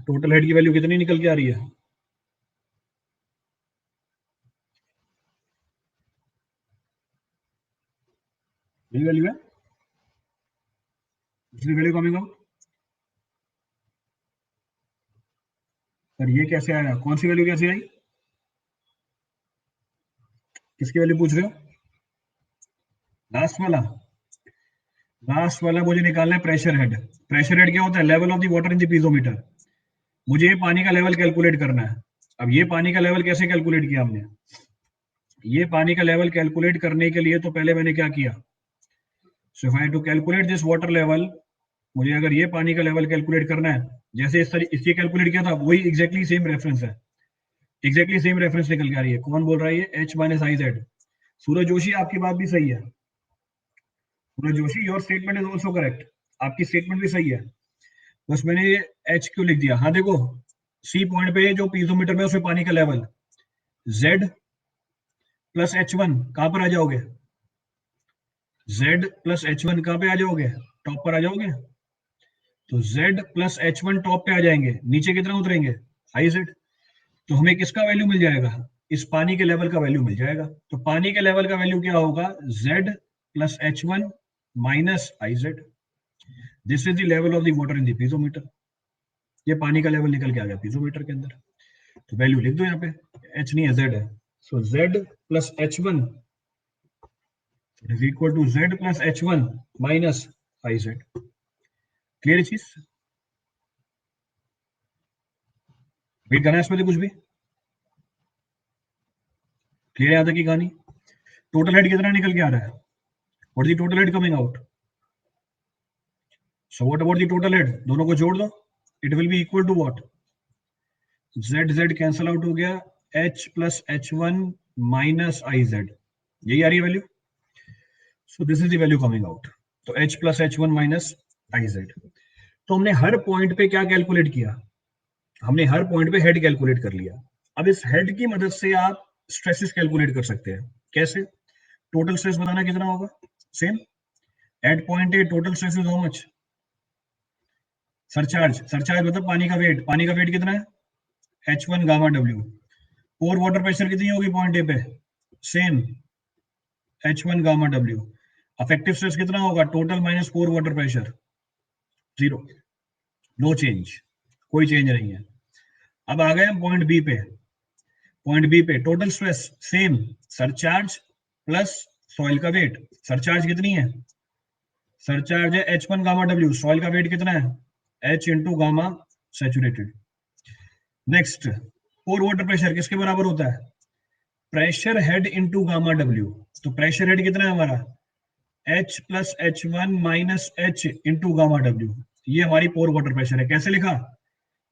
Total head की value कितनी निकल के आ रही है? यही वैल्यू है, दूसरी वैल्यू कमिंग आउट. सर ये कैसे आया, कौन सी वैल्यू कैसे आई? किसकी वैल्यू पूछ रहे हो? लास्ट वाला? लास्ट वाला मुझे निकालना है प्रेशर हेड. प्रेशर हेड क्या होता है? Level of the water in the piezometer. मुझे ये पानी का लेवल कैलकुलेट करना है. अब ये पानी का लेवल कैसे कैलकुलेट किया हमने? ये पानी का लेवल कैलकुलेट करने के लिए तो पहले मैंने क्या किया, so if I to calculate this water level, मुझे अगर ये पानी का लेवल कैलकुलेट करना है, जैसे इससे कैलकुलेट किया था वही एग्जैक्टली सेम रेफरेंस है, एग्जैक्टली सेम रेफरेंस निकल के आ रही है. कौन बोल रहा है ये? H minus I Z. Suraj Joshi, आपकी बात भी सही है. Suraj Joshi, your statement is also correct. आपकी स्टेटमेंट भी सही है. बस मैंने ये H क्यों लिख दिया? हाँ देखो, सी पॉइंट पे जो पीजोमीटर में उसमें पानी का लेवल, Z प्लस H1 कहां पर आ जाओगे? Z प्लस H1 कहां पे आ जाओगे? टॉप पर आ जाओगे. तो Z प्लस H1 टॉप पे आ जाएंगे, नीचे कितना उतरेंगे? आई जेड. तो हमें किसका वैल्यू मिल जाएगा? इस पानी के लेवल का वैल्यू मिल जाएगा. तो पानी के लेवल का वैल्यू क्या होगा? Z plus H1 minus I Z. This is the level of the water in the piezometer. ये पानी का लेवल निकल के आ गया पीजोमीटर के अंदर. तो वैल्यू लिख दो यहाँ पे, H नहीं है Z है. So Z plus H1 is equal to Z plus H1 minus I Z. Clear चीज? वेट करना है इसमें तो कुछ भी. क्लियर है यहाँ तक की कहानी? टोटल हेड कितना निकल के आ रहा है? What is the total head coming out? So what about the total head? दोनों को जोड़ दो, it will be equal to what? Z Z cancel out हो गया, H plus H1 minus I Z. यही आ रही है value. So this is the value coming out. तो H plus H1 minus I Z. तो हमने हर पॉइंट पे क्या कैलकुलेट किया? हमने हर पॉइंट पे हेड कैलकुलेट कर लिया. अब इस हेड की मदद से आप स्ट्रेसेस कैलकुलेट कर सकते हैं. कैसे? टोटल स्ट्रेस बताना कितना होगा? Same. At point A total stress is how much? Surcharge. Surcharge मतलब पानी का वेट. पानी का वेट कितना है? H1 gamma W. Pore water pressure कितनी होगी पॉइंट ए पे? Same, H1 gamma W. Effective stress कितना होगा? Total minus pore water pressure, zero. No change, कोई चेंज नहीं है. अब आ गए हम पॉइंट बी पे. पॉइंट बी पे total stress same, surcharge plus soil का वेट. सरचार्ज कितनी है? सरचार्ज है H1 गामा W. सॉइल का वेट कितना है? H into gamma saturated. Next, पोर वाटर प्रेशर किसके बराबर होता है? Pressure head into gamma W. तो प्रेशर हेड कितना है हमारा? H plus H1 minus H into gamma W. ये हमारी पोर वाटर प्रेशर है. कैसे लिखा?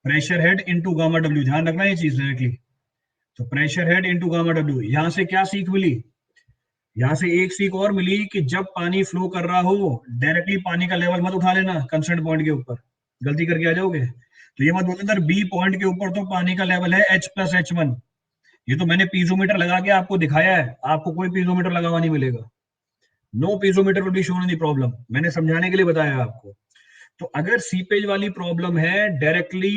Pressure head into gamma W. ध्यान रखना ये चीज डायरेक्टली. तो pressure head into gamma W. यहां से क्या सीख मिली? यहां से एक सीख और मिली कि जब पानी फ्लो कर रहा हो, डायरेक्टली पानी का लेवल मत उठा लेना कंसर्न पॉइंट के ऊपर, गलती करके आ जाओगे. तो ये मत बोलना सर बी पॉइंट के ऊपर तो पानी का लेवल है H प्लस H1. ये तो मैंने पीजोमीटर लगा के आपको दिखाया है, आपको कोई पीजोमीटर लगा हुआ नहीं मिलेगा. No piezometer will be shown in the problem. मैंने समझाने के लिए बताया आपको. तो अगर सीपेज वाली प्रॉब्लम है, डायरेक्टली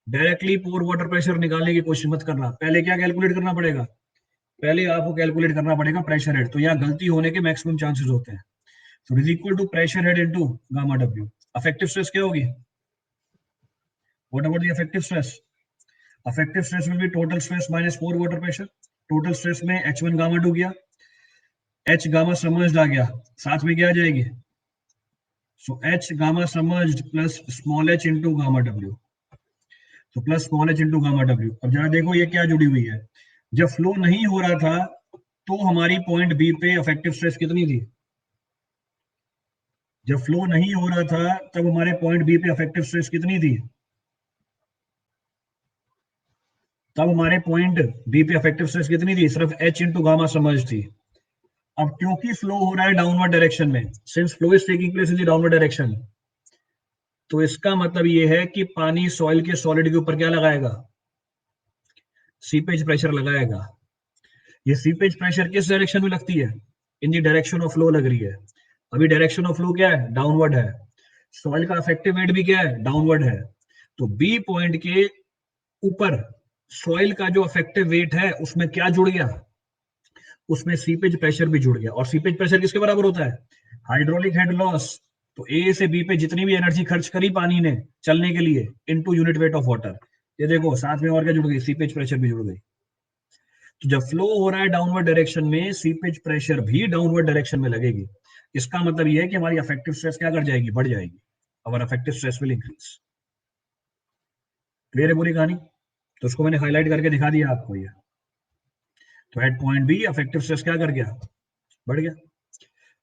डायरेक्टली पोर वाटर प्रेशर निकालने की कोशिश मत करना. पहले क्या कैलकुलेट करना पड़ेगा? पहले आपको कैलकुलेट करना पड़ेगा प्रेशर हेड. तो यहाँ गलती होने के मैक्सिमम चांसेस होते हैं. तो is equal to pressure head into gamma W. Effective stress क्या होगी? What about the effective stress? Effective stress will be total stress minus pore water pressure. Total stress में H1 गामा 2 गया, H gamma समर्ज्ड आ गया, साथ में क्या आ जाएगी? So H gamma submerged plus small h into gamma W. तो plus small h into gamma W. अब जरा देखो ये क्या जुड़ी हुई है. जब फ्लो नहीं हो रहा था तो हमारी पॉइंट बी पे इफेक्टिव स्ट्रेस कितनी थी? जब फ्लो नहीं हो रहा था तब हमारे पॉइंट बी पे इफेक्टिव स्ट्रेस कितनी थी? तब हमारे पॉइंट बी पे इफेक्टिव स्ट्रेस कितनी थी? सिर्फ h into गामा समर्ज्ड थी. अब क्योंकि फ्लो हो रहा है डाउनवर्ड डायरेक्शन में, since flow is taking place in the downward direction, तो इसका मतलब ये है कि पानी सॉइल के सॉलिड के ऊपर क्या लगाएगा? सीपेज प्रेशर लगाएगा. ये सीपेज प्रेशर किस डायरेक्शन में लगती है? इन दी डायरेक्शन ऑफ फ्लो लग रही है. अभी डायरेक्शन ऑफ फ्लो क्या है? डाउनवर्ड है. सॉइल का इफेक्टिव वेट भी क्या है? डाउनवर्ड है. तो बी पॉइंट के ऊपर सॉइल का जो इफेक्टिव वेट है उसमें क्या जुड़ गया? उसमें सीपेज प्रेशर भी जुड़ गया. और सीपेज प्रेशर किसके बराबर होता है? Hydraulic head loss. तो ए से बी पे जितनी भी एनर्जी खर्च करी पानी ने चलने के लिए into unit weight of water, ये देखो साथ में और क्या जुड़ गई? सीपेज प्रेशर भी जुड़ गई. तो जब फ्लो हो रहा है डाउनवर्ड डायरेक्शन में, सीपेज प्रेशर भी डाउनवर्ड डायरेक्शन में लगेगी. इसका मतलब यह है कि हमारी इफेक्टिव स्ट्रेस क्या कर जाएगी? बढ़ जाएगी. Our effective stress will increase. Clear है पूरी कहानी? तो उसको मैंने हाईलाइट करके दिखा दिया आपको ये. तो at point B effective stress क्या कर गया? बढ़ गया.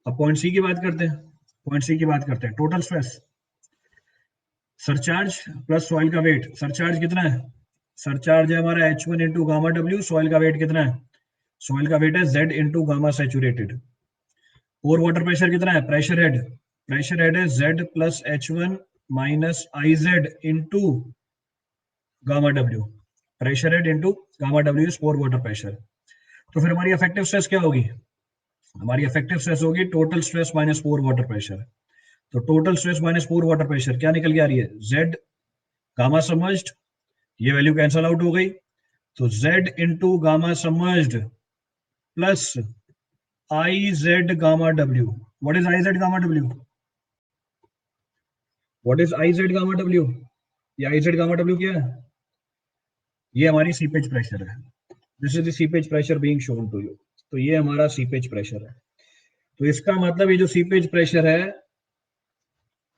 अब पॉइंट सी की बात करते हैं. पॉइंट सी की बात करते हैं. Total stress, surcharge plus soil का वेट. सरचार्ज कितना है? सरचार्ज है हमारा H1 one into gamma W. Soil का वेट कितना है? सॉइल का वेट है Z इंटू गामा सैचुरेटेड. और वाटर प्रेशर कितना है? Pressure head. प्रेशर हेड है Z plus H1 minus IZ into gamma W. Pressure head into gamma W is pore water pressure. तो फिर हमारी इफेक्टिव स्ट्रेस क्या होगी? हमारी इफेक्टिव स्ट्रेस होगी total stress minus pore water pressure. तो total stress minus pore water pressure क्या निकल के आ रही है? Z गामा समर्ज्ड, ये वैल्यू कैंसल आउट हो गई. तो Z into gamma submerged plus IZ gamma W. What is IZ gamma W? What is IZ gamma W? ये IZ गामा डब्ल्यू क्या है? ये हमारी सीपेज प्रेशर है. This is the seepage pressure being shown to you. तो ये हमारा seepage pressure है. तो इसका मतलब ये जो सीपेज प्रेशर है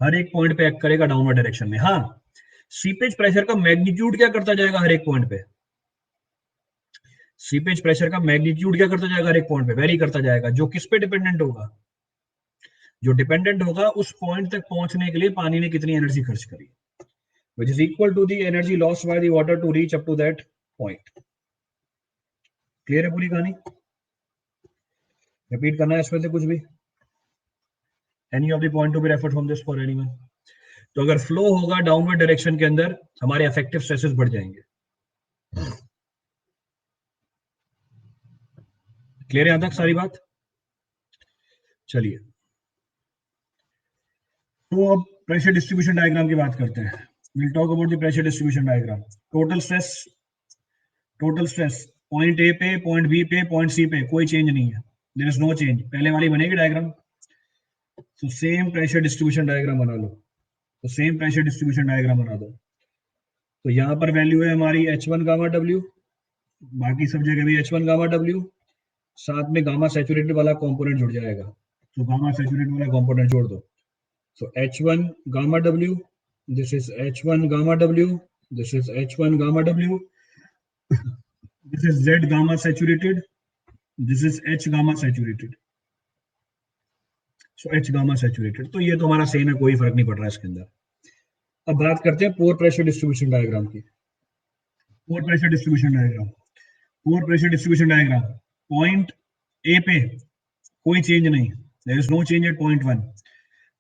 हर एक पॉइंट पे एक्ट करेगा डाउनवर्ड डायरेक्शन में. हाँ, सीपेज प्रेशर का मैग्नीट्यूड क्या करता जाएगा हर एक पॉइंट पे? सीपेज प्रेशर का मैग्नीट्यूड क्या करता जाएगा हर एक पॉइंट पे? वेरी करता जाएगा. जो किस पे डिपेंडेंट होगा? जो डिपेंडेंट होगा उस पॉइंट तक पहुंचने के लिए पानी ने कितनी एनर्जी खर्च करी, which is equal to the energy lost by the water to reach up to that point. Clear है पूरी कहानी? रिपीट करना है इसमें से कुछ भी? Any of the point to be referred from this for anyone? तो अगर फ्लो होगा डाउनवर्ड डायरेक्शन के अंदर, हमारे इफेक्टिव स्ट्रेसेस बढ़ जाएंगे. क्लियर है यहां तक सारी बात? चलिए, तो अब प्रेशर डिस्ट्रीब्यूशन डायग्राम की बात करते हैं. Will talk about the pressure distribution diagram. Total stress point A पे, पॉइंट बी पे, पॉइंट सी पे कोई चेंज नहीं है. There is no change. पहले वाली बनेगी डायग्राम. तो सेम प्रेशर डिस्ट्रीब्यूशन डायग्राम बना लो. तो सेम प्रेशर डिस्ट्रीब्यूशन डायग्राम बना दो. तो यहाँ पर वैल्यू है हमारी H1 गामा डब्ल्यू, बाकी सब जगह भी H1 गामा डब्ल्यू, साथ में गामा सैचुरेटेड वाला कंपोनेंट जुड़ जाएगा. तो गामा सैचुरेटेड वाला कंपोनेंट जोड़ दो. So H1 gamma W, this is H1 gamma W, this is H1 gamma W, this is Z gamma saturated, this is H gamma saturated. So H gamma saturated. तो ये तो हमारा same है, कोई फर्क नहीं पड़ रहा है इसके अंदर. अब बात करते हैं पोर प्रेशर डिस्ट्रीब्यूशन डायग्राम की. Pore pressure distribution diagram. Pore pressure distribution diagram. Point A पे कोई चेंज नहीं, there is no change at point 1.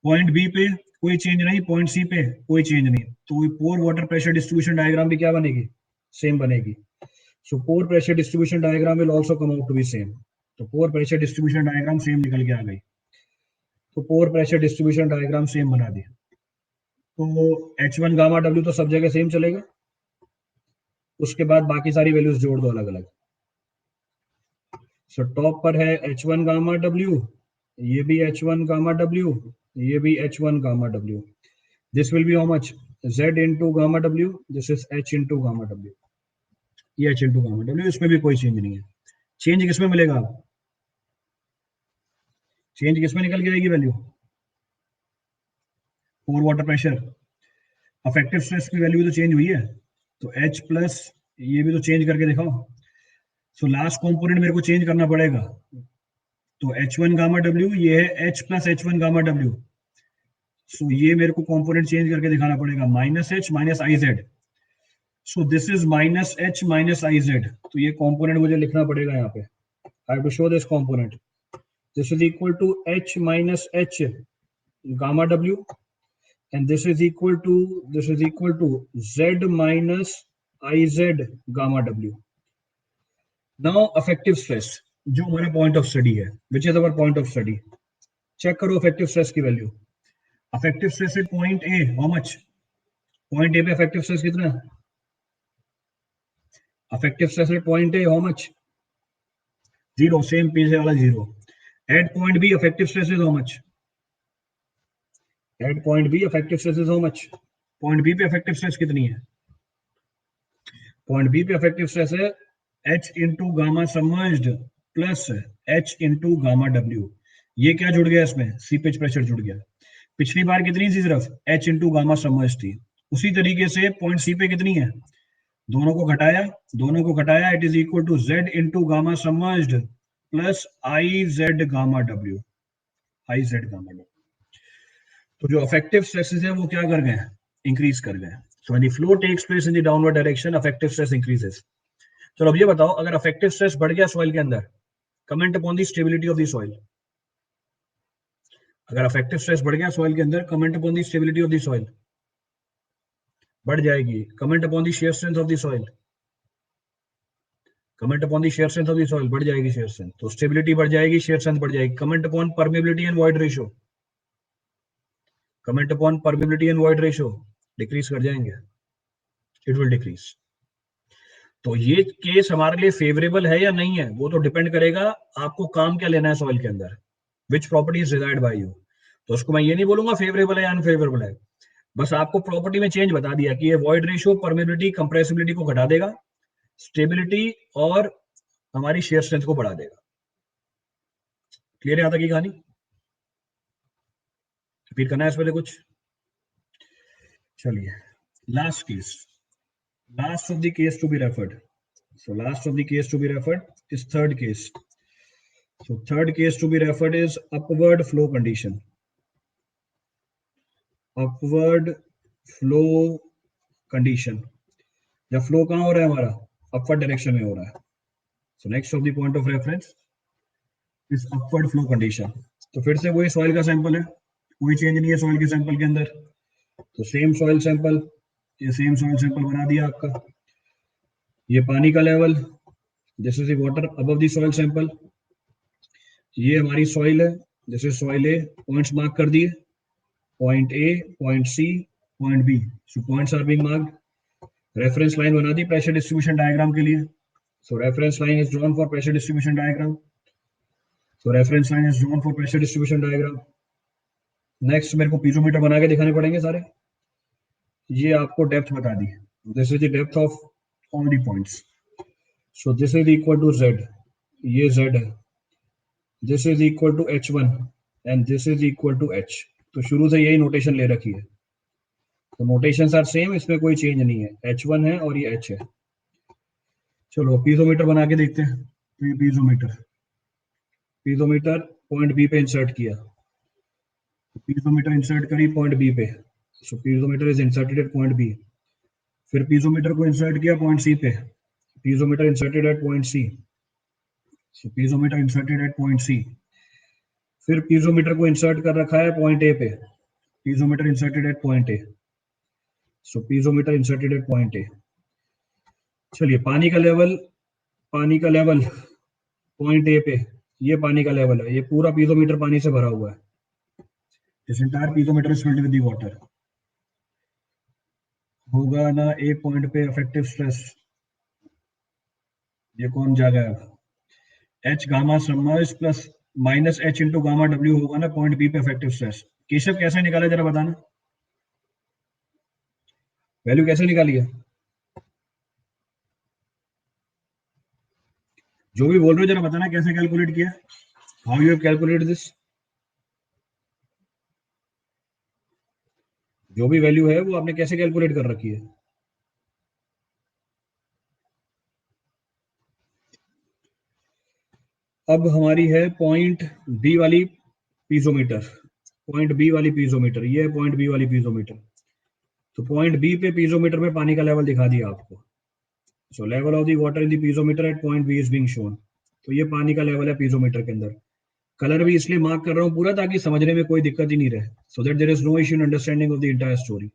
Point B पे कोई चेंज नहीं, पॉइंट सी पे कोई चेंज नहीं. तो pore water pressure distribution diagram भी क्या बनेगी? सेम बनेगी. So pore pressure distribution diagram will also come out to be same. तो pore pressure distribution diagram same निकल के आ गई. तो pore pressure distribution diagram same बना दी. तो H1 गामा W तो सब जगह सेम चलेगा. उसके बाद बाकी सारी वैल्यूज जोड़ दो अलग अलग. सो टॉप पर है H1 गामा W, ये भी H1 गामा W, ये भी H1 gamma W. This will be how much? Z into gamma W, this is H into gamma W, ये H into gamma W, इसमें भी कोई चेंज नहीं है। चेंज किसमें मिलेगा? चेंज किसमें निकल के आएगी वैल्यू? पोर वाटर प्रेशर, अफेक्टिव स्ट्रेस की वैल्यू भी तो चेंज हुई है, तो H प्लस ये भी तो चेंज करके दिखाओ। सो लास्ट कंपोनेंट मेरे को चेंज करना पड़ेगा, तो H1 गामा W ये है H plus H1 gamma W। So ये मेरे को कंपोनेंट चेंज करके दिखाना पड़ेगा, minus H minus I Z. So this is minus H minus I Z, तो ये कंपोनेंट मुझे लिखना पड़ेगा यहाँ पे। I have to show this component, this is equal to H minus H gamma W, and this is equal to Z minus IZ gamma W. Now effective stress, जो हमारा point of study है, which is our point of study. Check करो effective stress की value. Effective stress at point A, how much? Point A पे effective stress कितना? Effective stress at point A, how much? 0, same पीछे वाला 0। At point B effective stress is how much? At point B effective stress is how much? Point B पे effective stress कितनी है? Point B पे effective stress है H into gamma submerged plus H into gamma W। ये क्या जुड़ गया इसमें? सीपेज प्रेशर जुड़ गया। पिछली बार कितनी थी? सिर्फ H इंटू गामा सबमर्ज्ड थी। उसी तरीके से पॉइंट सी पे कितनी है? दोनों को घटाया, it is equal to Z into gamma submerged plus I Z gamma W, I Z gamma W। तो जो इफेक्टिव स्ट्रेसेस है वो क्या कर गए? इंक्रीज कर गए। So when the flow takes place in the downward direction, effective stress increases. चलो अब ये बताओ, अगर इफेक्टिव स्ट्रेस बढ़ गया सॉइल के अंदर, comment upon the stability of the soil. अगर इफेक्टिव स्ट्रेस बढ़ गया सॉइल के अंदर, comment upon the stability of the soil. बढ़ जाएगी। Comment upon the share strength of the soil. Comment upon the share strength of the soil, बढ़ जाएगी shear strength, तो स्टेबिलिटी बढ़ जाएगी, शेयर स्ट्रेंथ बढ़ जाएगी। Comment upon permeability and void ratio. Comment upon permeability and void ratio, decrease कर जाएंगे, it will decrease. तो ये केस हमारे लिए फेवरेबल है या नहीं है, वो तो डिपेंड करेगा आपको काम क्या लेना है सॉइल के अंदर, which properties desired by you. तो उसको मैं ये नहीं बोलूंगा फेवरेबल है या अनफेवरेबल है, बस आपको प्रॉपर्टी में चेंज बता दिया कि ये वॉइड रेशियो परमेबिलिटी कंप्रेसिबिलिटी को घटा देगा, स्टेबिलिटी और हमारी शेयर स्ट्रेंथ को बढ़ा देगा। क्लियर है यहाँ तक की कहानी? रिपीट करना है इस पहले कुछ? चलिए, last case, last of the case to be referred. So last of the case to be referred is third case. So third case to be referred is upward flow condition. Upward flow condition. जब flow कहाँ हो रहा है हमारा? Upward direction में हो रहा है। So next of the point of reference is upward flow condition. तो फिर से वही सॉइल का सैंपल है, कोई चेंज नहीं है सॉइल के सैंपल के अंदर। तो सेम सॉइल सैंपल, ये सेम सॉइल सैंपल बना दिया आपका। ये पानी का level, this is the water above the soil sample. ये हमारी सॉइल है, जैसे सॉइल ए, पॉइंट्स मार्क कर दिए, point A, point C, point B. So points are being marked. Reference line बना दी प्रेशर डिस्ट्रीब्यूशन डायग्राम के लिए। So reference line is drawn for pressure distribution diagram. So reference line is drawn for pressure distribution diagram. Next मेरे को piezometer बना के दिखाने पड़ेंगे सारे। ये आपको डेप्थ बता दी, this is the depth of all the points. So this is equal to Z, ये जेड है, this is equal to H1 and this is equal to H। तो शुरू से यही नोटेशन ले रखी है, तो नोटेशंस आर सेम, इसमें कोई चेंज नहीं है, H1 है और ये H है। चलो पीजोमीटर बना के देखते हैं। तो ये पीजोमीटर पॉइंट बी पे इंसर्ट किया, पीजोमीटर इंसर्ट करी पॉइंट बी पे। So piezometer is inserted at point B. फिर पीजोमीटर को इंसर्ट किया पॉइंट सी पे, piezometer inserted at point C. So piezometer inserted at point C. फिर पीजोमीटर को इंसर्ट कर रखा है पॉइंट ए पे, piezometer inserted at point A. So piezometer inserted at point A. चलिए पानी का लेवल पॉइंट ए पे, ये पानी का लेवल है, ये पूरा पीजोमीटर पानी से भरा हुआ है। This entire piezometer is filled with the water. होगा ना एक पॉइंट पे इफेक्टिव स्ट्रेस, ये कौन जाएगा? H gamma submerge plus minus H into gamma W होगा ना पॉइंट बी पे इफेक्टिव स्ट्रेस। केशव कैसे निकाला जरा बताना। वैल्यू कैसे निकाली है? जो भी बोल रहे हो जरा बताना कैसे कैलकुलेट किया, how you have calculate this. जो भी वैल्यू है वो आपने कैसे कैलकुलेट कर रखी है? अब हमारी है पॉइंट बी वाली पीजोमीटर, पॉइंट बी वाली पीजोमीटर, ये है पॉइंट बी वाली पीजोमीटर। तो पॉइंट बी पे पीजोमीटर में पानी का लेवल दिखा दिया आपको। So level of the water in the piezometer at point B is being shown. तो ये पानी का लेवल है पीजोमीटर के अंदर। कलर भी इसलिए मार्क कर रहा हूँ पूरा ताकि समझने में कोई दिक्कत ही नहीं रहे, so that there is no issue in understanding of the entire story.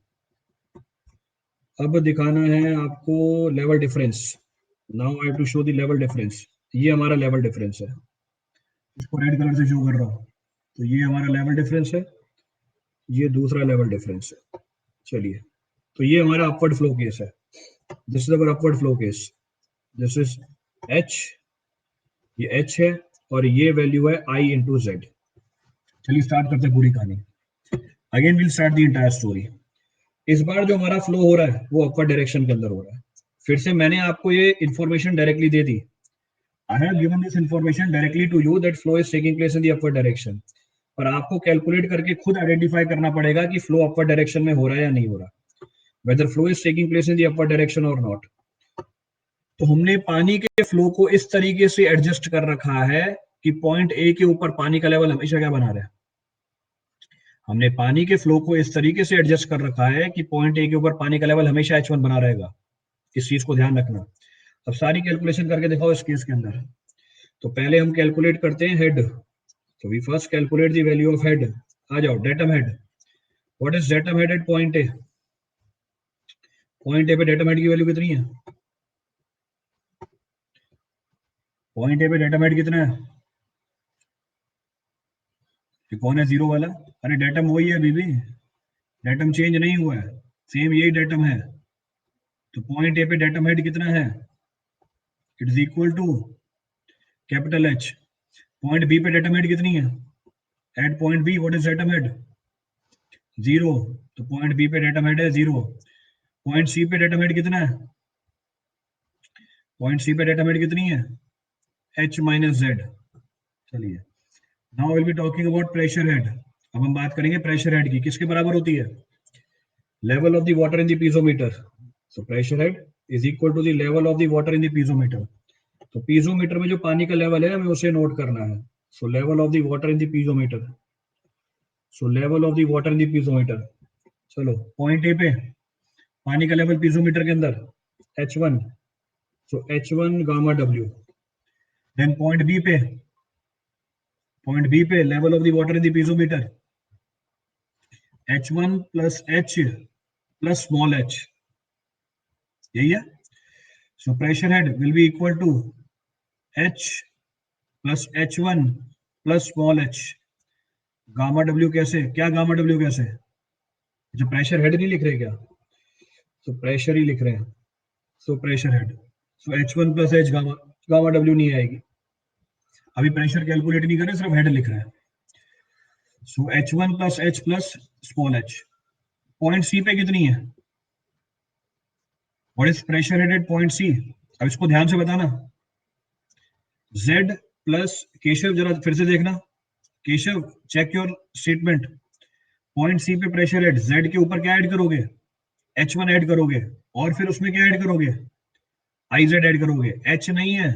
अब दिखाना है आपको level difference. Now I have to show the level difference. ये हमारा लेवल डिफरेंस है, इसको रेड कलर से शो कर रहा हूँ। तो ये हमारा लेवल डिफरेंस है, ये दूसरा लेवल डिफरेंस है। चलिए, तो ये हमारा अपवर्ड फ्लो केस है, this is our upward flow case, this is H, ये एच है और ये वैल्यू है आई इंटू जेड। चलिए स्टार्ट करते हैं पूरी कहानी। Again will start the entire story. इस बार जो हमारा फ्लो हो रहा है वो अपर डायरेक्शन के अंदर हो रहा है। फिर से मैंने आपको ये इंफॉर्मेशन डायरेक्टली दे दी। I have given this information directly to you that flow is taking place in the upper direction. पर आपको कैलकुलेट करके खुद आइडेंटिफाई करना पड़ेगा कि फ्लो अपर डायरेक्शन में हो रहा है या नहीं हो रहा, whether flow is taking place in the upper direction और नॉट। तो हमने पानी के फ्लो को इस तरीके से एडजस्ट कर रखा है कि पॉइंट ए के ऊपर पानी का लेवल हमेशा क्या बना रहा है, हमने पानी के फ्लो को इस तरीके से एडजस्ट कर रखा है कि पॉइंट ए के ऊपर पानी का लेवल हमेशा H1 बना रहेगा। इस चीज को ध्यान रखना। अब सारी कैलकुलेशन करके दिखाओ इस केस के अंदर। तो पहले हम कैलकुलेट करते हैं हेड। तो we first calculate the value of head. आ जाओ, datum head. What is datum head at point A? Point A पे डेटम हेड की वैल्यू कितनी है? पॉइंट ए पे डेटम हेड कितना है? ये कौन है जीरो वाला? अरे डेटम वही है अभी भी, डेटम चेंज नहीं हुआ है, सेम यही डेटम है। तो पॉइंट ए पे डेटम हेड कितना है? It is equal to capital H. Point B पे डेटम हेड कितनी है? At point B what is datum head? Zero. तो पॉइंट बी पे डेटम हेड है जीरो। पॉइंट सी पे डेटम हेड कितना है? पॉइंट सी पे डेटम हेड कितनी है? H minus Z. चलिए, now will be talking about pressure head. अब हम बात करेंगे प्रेशर हेड की, किसके बराबर होती है? Level of the water in the piezometer. So pressure head is equal to the level of the water in the piezometer. तो पीजोमीटर में जो पानी का लेवल है हमें उसे नोट करना है। So level of the water in the piezometer, so level of the water in the piezometer. चलो, पॉइंट ए पे पानी का लेवल पीजोमीटर के अंदर H1, so H1 gamma W। Then point B पे level of the water in the piezometer H1 plus H plus small h, यही है। So pressure head will be equal to H plus H1 plus small h gamma W। कैसे, क्या gamma W कैसे? जो pressure head नहीं लिख रहे क्या? तो प्रेशर ही लिख रहे हैं। सो प्रेशर हेड, सो H1 plus H gamma, gamma W नहीं आएगी। अभी प्रेशर कैलकुलेट नहीं कर रहे, सिर्फ हेड लिख रहे हैं। So H1 plus H plus small h। Point C पे कितनी है? What is pressure head at point C? अब इसको ध्यान से बताना। Z प्लस, केशव जरा फिर से देखना, Keshav check your statement. Point C पे प्रेशर हेड, Z के ऊपर क्या ऐड करोगे? H1 ऐड करोगे, और फिर उसमें क्या ऐड करोगे? IZ ऐड करोगे। H नहीं है,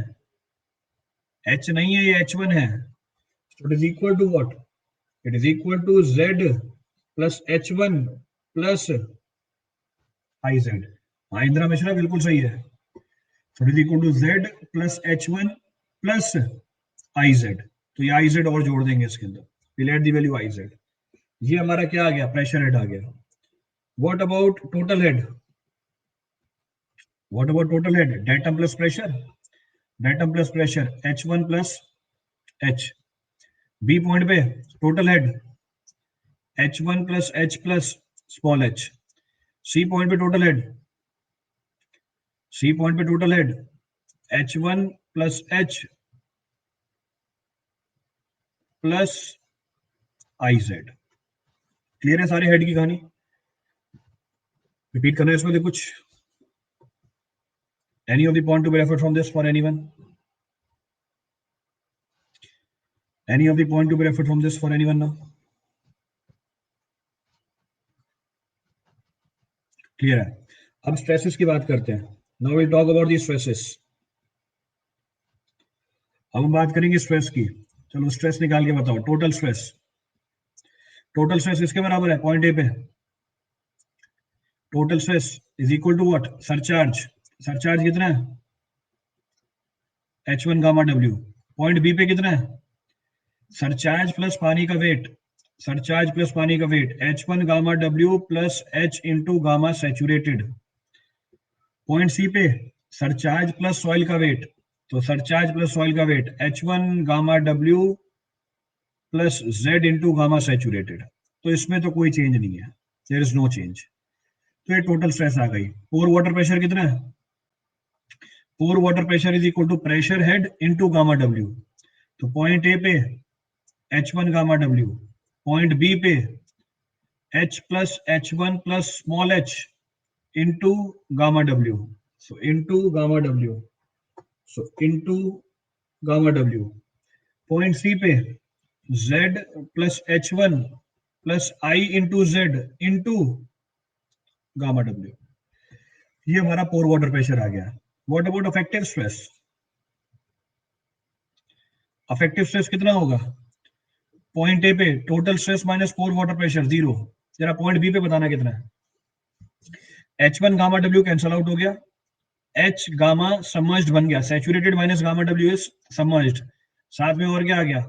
H नहीं है, ये H1 है। So it is equal to what? It is equal to Z plus H1 plus IZ। हाँ इंदिरा मिश्रा बिल्कुल सही है। So it is equal to Z plus H1 plus IZ। तो ये IZ और जोड़ देंगे इसके अंदर, we'll add the value IZ। ये हमारा क्या आ गया? प्रेशर हेड आ गया। What about total head? What about total head? Datum plus pressure, datum plus pressure H1 plus H। B point पे total head H1 plus H plus small h। C point पे total head, C point पे total head H1 plus H plus IZ। Clear है सारे head की कहानी? Repeat करना है इसमें कुछ? Any of the point to be referred from this for anyone? Any of the point to be referred from this for anyone now? Clear है? अब स्ट्रेसेस की बात करते हैं. Now will talk about the stresses. अब हम बात करेंगे स्ट्रेस की. चलो स्ट्रेस निकाल के बताओ. Total stress. टोटल स्ट्रेस किसके बराबर है? पॉइंट ए पे. Total stress is equal to what? Surcharge. Surcharge कितना है? H1 gamma W. Point B पे कितना है? सरचार्ज प्लस पानी का वेट. सरचार्ज प्लस पानी का weight H1 gamma W plus H into gamma saturated. Point C पे सरचार्ज प्लस सॉइल का वेट. तो सरचार्ज प्लस सॉइल का weight H1 gamma W plus Z into gamma saturated. तो इसमें तो कोई चेंज नहीं है. There is no change. तो ये टोटल स्ट्रेस आ गई. पोर वाटर प्रेशर कितना है? Pore water pressure is equal to pressure head into gamma W. तो पॉइंट ए पे H1 gamma W, point B पे H plus H1 plus small h into gamma W. So into gamma W. So into gamma W. Point C पे Z plus H1 plus I into Z into gamma W. ये हमारा pore water pressure आ गया. What about effective stress? Effective stress कितना होगा? Point A पे total stress minus pore water pressure 0. जरा point B पे बताना कितना है? H1 gamma W cancel out हो गया. H गामा सबमर्ज्ड बन गया. Saturated minus gamma W is submerged. साथ में और क्या आ गया?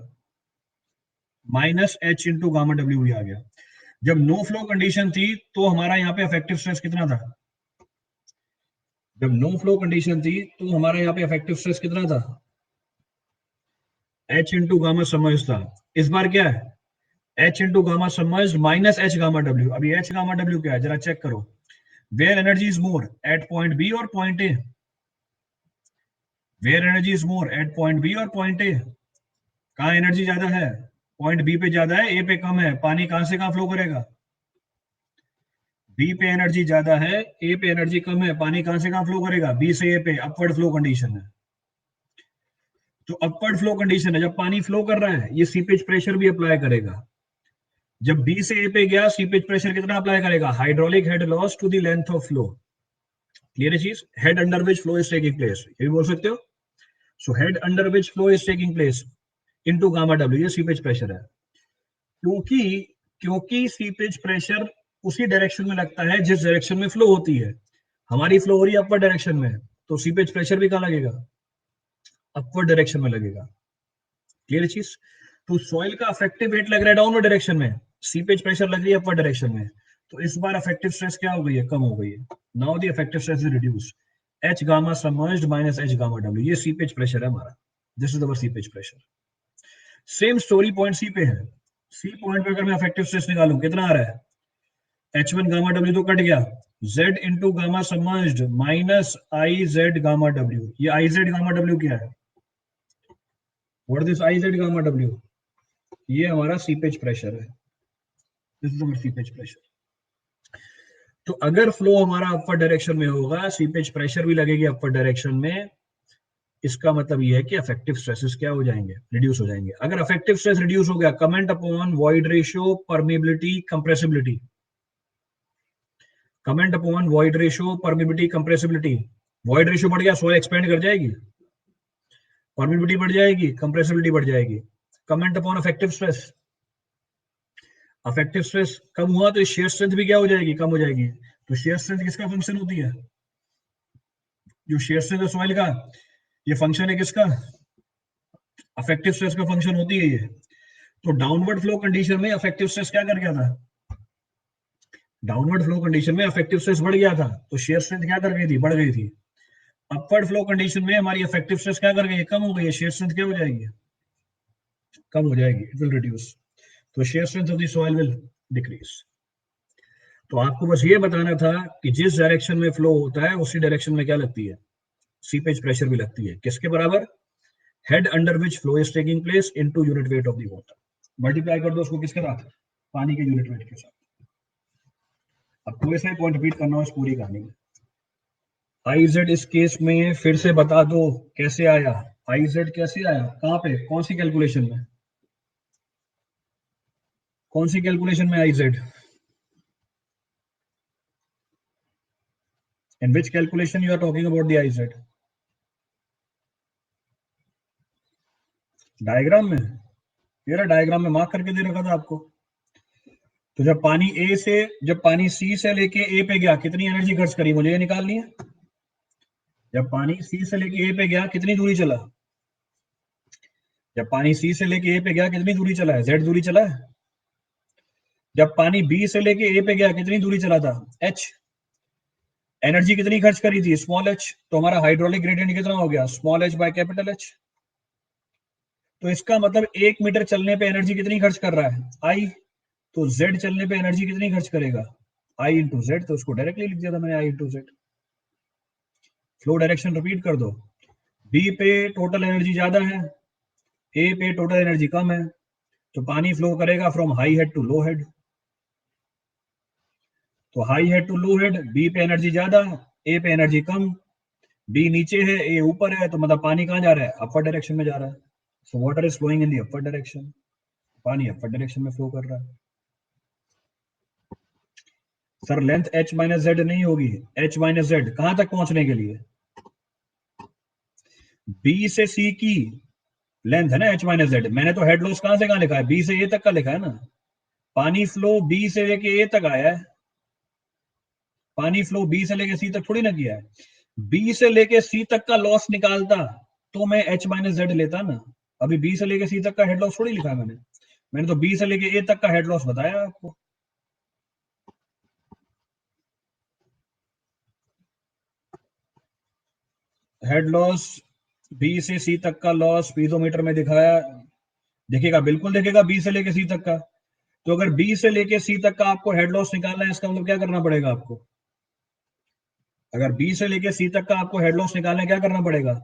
Minus H into gamma W भी आ गया. जब नो फ्लो कंडीशन थी तो हमारा यहाँ पे अफेक्टिव स्ट्रेस कितना था? जब नो फ्लो कंडीशन थी तो हमारा यहाँ पे अफेक्टिव स्ट्रेस कितना था? H इंटू गामा सबमर्ज्ड था. इस बार क्या है? H into gamma submerged minus H gamma W. अभी H गामा W क्या है जरा चेक करो. Where energy is more, at point B or point A? Where energy is more, at point B or point A? कहाँ energy ज्यादा है? Point B पे ज्यादा है, ए पे कम है. पानी कहां से कहां फ्लो करेगा? बी पे एनर्जी ज्यादा है, ए पे एनर्जी कम है. पानी कहां से कहां फ्लो करेगा? बी से ए पे. अपवर्ड फ्लो कंडीशन है. तो अपवर्ड फ्लो कंडीशन है. जब पानी फ्लो कर रहा है ये सीपेज प्रेशर भी अप्लाई करेगा. जब बी से ए पे गया सीपेज प्रेशर कितना अप्लाई करेगा? Hydraulic head loss to the length of flow. Clear है चीज? Head under which flow is taking place. ये भी बोल सकते हो. So head under which flow is taking place into gamma W. ये सीपेज प्रेशर है. क्योंकि क्योंकि सीपेज प्रेशर उसी डायरेक्शन में लगता है जिस डायरेक्शन में फ्लो होती है. हमारी फ्लो हो रही है अपर डायरेक्शन में, तो सीपेज प्रेशर भी कहां लगेगा? अपर डायरेक्शन में लगेगा. क्लियर चीज? तो सॉइल का अफेक्टिव वेट लग रहा है डाउनवर्ड डायरेक्शन में, सीपेज प्रेशर लग रही है अपर डायरेक्शन में. तो इस बार अफेक्टिव स्ट्रेस क्या हो गई है? कम हो गई है. Now the effective stress is reduced. H gamma submerged minus H gamma W. ये सीपेज प्रेशर है हमारा. This is our seepage pressure. Same story point C पे है. सी पॉइंट पे अगर मैं अफेक्टिव स्ट्रेस निकालूं कितना आ रहा है? H1 गामा W तो कट गया. Z into gamma submerged minus IZ gamma W. ये IZ गामा W क्या है? What this IZ gamma W? ये हमारा सीपेज प्रेशर है. This is our seepage pressure. तो अगर फ्लो हमारा अपर डायरेक्शन में होगा सीपेज प्रेशर भी लगेगी अपर डायरेक्शन में. इसका मतलब ये है कि अफेक्टिव स्ट्रेसेस क्या हो जाएंगे? रिड्यूस हो जाएंगे. अगर अफेक्टिव स्ट्रेस रिड्यूस हो गया, comment upon void ratio, permeability, compressibility. Comment upon void ratio, permeability, compressibility. Void ratio बढ़ गया, सॉइल एक्सपेंड कर जाएगी. परमेबिलिटी बढ़ जाएगी, कंप्रेसिबिलिटी बढ़ जाएगी. Comment upon effective stress. Effective stress कम हुआ तो शेयर स्ट्रेंथ भी क्या हो जाएगी? कम हो जाएगी. तो शेयर स्ट्रेंथ किसका फंक्शन होती है? जो शेयर स्ट्रेंथ है सॉइल का, ये फंक्शन है किसका? अफेक्टिव स्ट्रेस का फंक्शन होती है ये. तो डाउनवर्ड फ्लो कंडीशन में अफेक्टिव स्ट्रेस क्या कर गया था? डाउनवर्ड फ्लो कंडीशन में अफेक्टिव स्ट्रेस बढ़ गया था, तो शेयर स्ट्रेंथ क्या कर गई थी? बढ़ गई थी. अपवर्ड फ्लो कंडीशन में हमारी अफेक्टिव स्ट्रेस क्या कर गई है? कम हो गई है. शेयर स्ट्रेंथ क्या हो जाएगी? कम हो जाएगी. It will reduce. तो shear strength of the soil will decrease. तो आपको बस ये बताना था कि जिस डायरेक्शन में फ्लो होता है उसी डायरेक्शन में क्या लगती है? सीपेज प्रेशर भी लगती है. किसके बराबर? Head under which flow is taking place into unit weight of the water. Multiply कर दो उसको किसके साथ? पानी के यूनिट वेट के साथ. अब थोड़े से पॉइंट रिपीट करना हो इस पूरी कहानी में। आई जेड इस केस में फिर से बता दो कैसे आया, आई जेड कैसे आया, कहाँ पे, कौन सी कैलकुलेशन में, कौन सी कैलकुलेशन में I Z, in which calculation you are talking about the I Z? Diagram में, ये डायग्राम में मार्क करके दे रखा था आपको। तो जब पानी ए से, जब पानी सी से लेके ए पे गया कितनी एनर्जी खर्च करी, मुझे ये निकालनी है। जब पानी सी से लेके ए पे गया कितनी दूरी चला, जब पानी सी से लेके ए पे गया कितनी दूरी चला है, जेड दूरी चला है। जब पानी बी से लेके ए पे गया कितनी दूरी चला था, एच। एनर्जी कितनी खर्च करी थी, स्मॉल एच। तो हमारा हाइड्रोलिक ग्रेडियंट कितना हो गया, small H by capital H. तो इसका मतलब 1 मीटर चलने पे एनर्जी कितनी खर्च कर रहा है, आई। तो जेड चलने पे एनर्जी कितनी खर्च करेगा, आई इंटू जेड। तो उसको डायरेक्टली लिख दिया था मैंने, I into Z. Flow direction repeat कर दो। बी पे टोटल एनर्जी ज्यादा है, ए पे टोटल एनर्जी कम है, तो पानी फ्लो करेगा from high head to low head. तो high head to low head, B पे एनर्जी ज्यादा, ए पे एनर्जी कम। बी नीचे है, ए ऊपर है, तो मतलब पानी कहाँ जा रहा है, अपर डायरेक्शन में जा रहा है। So water is flowing in the upper direction, पानी अपर डायरेक्शन में फ्लो कर रहा है। Sir length h minus Z नहीं होगी, h माइनस जेड कहां तक पहुंचने के लिए, बी से सी की लेंथ है ना h माइनस जेड। मैंने तो हेड लॉस कहां से कहां लिखा है, बी से ए तक का लिखा है ना। पानी फ्लो बी से लेके ए तक आया है, पानी फ्लो बी से लेके सी तक थोड़ी ना किया है। बी से लेके सी तक का लॉस निकालता तो मैं h माइनस जेड लेता ना। अभी बी से लेके सी तक का हेड लॉस थोड़ी लिखा है मैंने, मैंने तो बी से लेके ए तक का हेड लॉस बताया आपको। हेड लॉस बी से सी तक का लॉस पीजोमीटर में दिखाया, दिखेगा, बिल्कुल दिखेगा, बी से लेके सी तक का। तो अगर बी से लेके सी तक का आपको हेड लॉस निकालना है, इसका मतलब क्या करना पड़ेगा आपको, अगर बी से लेके सी तक का आपको हेड लॉस निकालना है, क्या करना पड़ेगा,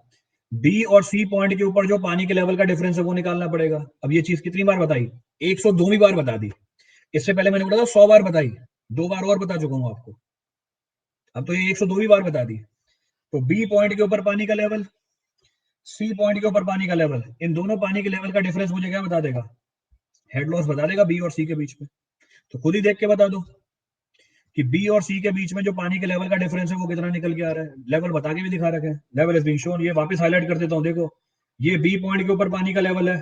बी और सी पॉइंट के ऊपर जो पानी के लेवल का डिफरेंस है वो निकालना पड़ेगा। अब ये चीज कितनी बार बताई, 102वीं बार बता दी। इससे पहले मैंने बोला था 100 बार बताई, 2 बार और बता चुका हूं आपको, अब तो ये 102वीं बार बता दी। तो बी पॉइंट के ऊपर पानी का लेवल, सी पॉइंट के ऊपर पानी का लेवल, इन दोनों पानी के लेवल का डिफरेंस मुझे क्या बता देगा, हेड लॉस बता देगा बी और सी के बीच में। तो खुद ही देख के बता दो कि बी और सी के बीच में जो पानी के लेवल का डिफरेंस है वो कितना निकल के आ रहा है। लेवल बता के भी दिखा रखे हैं, लेवल इज बीइंग शोन। ये वापस हाईलाइट कर देता हूं, देखो ये बी पॉइंट के ऊपर पानी का लेवल है,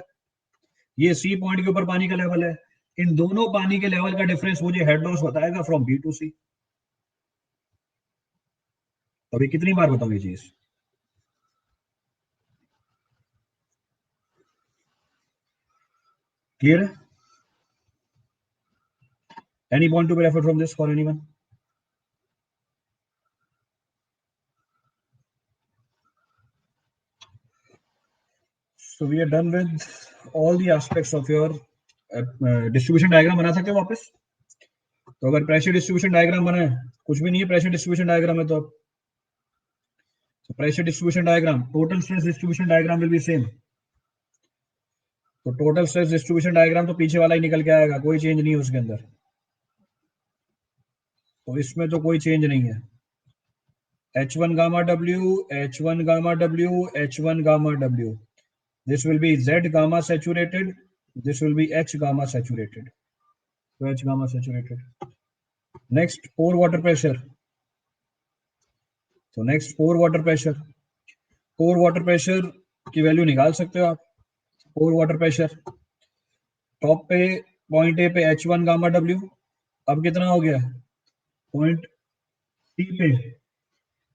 ये सी पॉइंट के ऊपर पानी का लेवल है। इन दोनों पानी के लेवल का डिफरेंस मुझे हेड लॉस बताएगा फ्रॉम बी टू सी। अभी कितनी बार बताऊं ये चीज, क्लियर है? Any point to be refer from this for anyone? So we are done with all the aspects of your distribution diagram बना सकते हो वापस। तो अगर प्रेशर डिस्ट्रीब्यूशन डायग्राम बनाए, कुछ भी नहीं है प्रेशर डिस्ट्रीब्यूशन डायग्राम में, तो pressure distribution diagram, total stress distribution diagram will be same. तो टोटल स्ट्रेस डिस्ट्रीब्यूशन डायग्राम तो पीछे वाला ही निकल के आएगा, कोई चेंज नहीं है उसके अंदर। तो इसमें तो कोई चेंज नहीं है, H1 gamma W, H1 gamma W, H1 gamma W. This will be Z gamma saturated, this will be H gamma saturated. So H gamma saturated. Next, pore water pressure. तो नेक्स्ट पोर water pressure, pore water pressure की value निकाल सकते हो आप। पोर water pressure top पे point A पे H1 gamma W, अब कितना हो गया, पॉइंट सी पे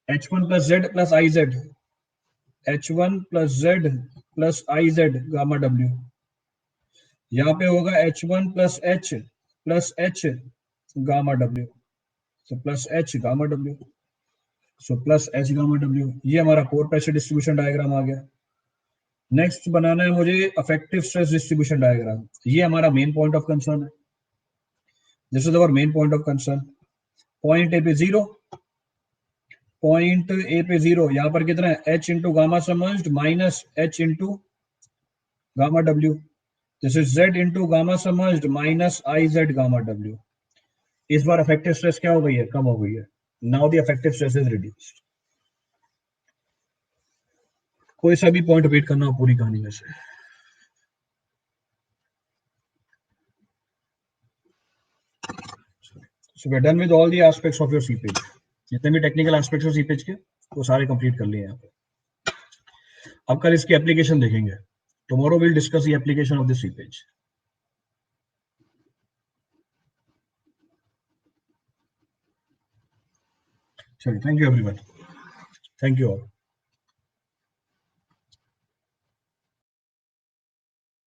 H1 plus Z plus I Z, H1 plus Z plus I Z gamma W। यहाँ पे होगा H1 plus H gamma W, तो plus H gamma W, so plus H gamma W। ये हमारा पोर प्रेशर डिस्ट्रीब्यूशन डायग्राम आ गया। Next बनाना है मुझे affective stress distribution diagram, ये हमारा मेन पॉइंट ऑफ कंसर्न है। This is our main point of concern. Point A पे जीरो, पॉइंट ए पे जीरो, यहां पर कितना है, H into gamma submerged minus H into gamma W. This is Z into gamma submerged minus I Z gamma W. इस बार affective stress क्या हो गई है, कम हो गई है. Now the effective stress is reduced. कोई सा भी पॉइंट रिपीट करना हो पूरी कहानी में से. So we're done with all the aspects of your seepage. जितने भी टेक्निकल एस्पेक्ट्स हो सीपेज के वो सारे कंप्लीट कर लिए यहाँ पे. अब कल इसकी एप्लीकेशन देखेंगे. Tomorrow will discuss the application of the seepage. चलिए, thank you everyone. Thank you all.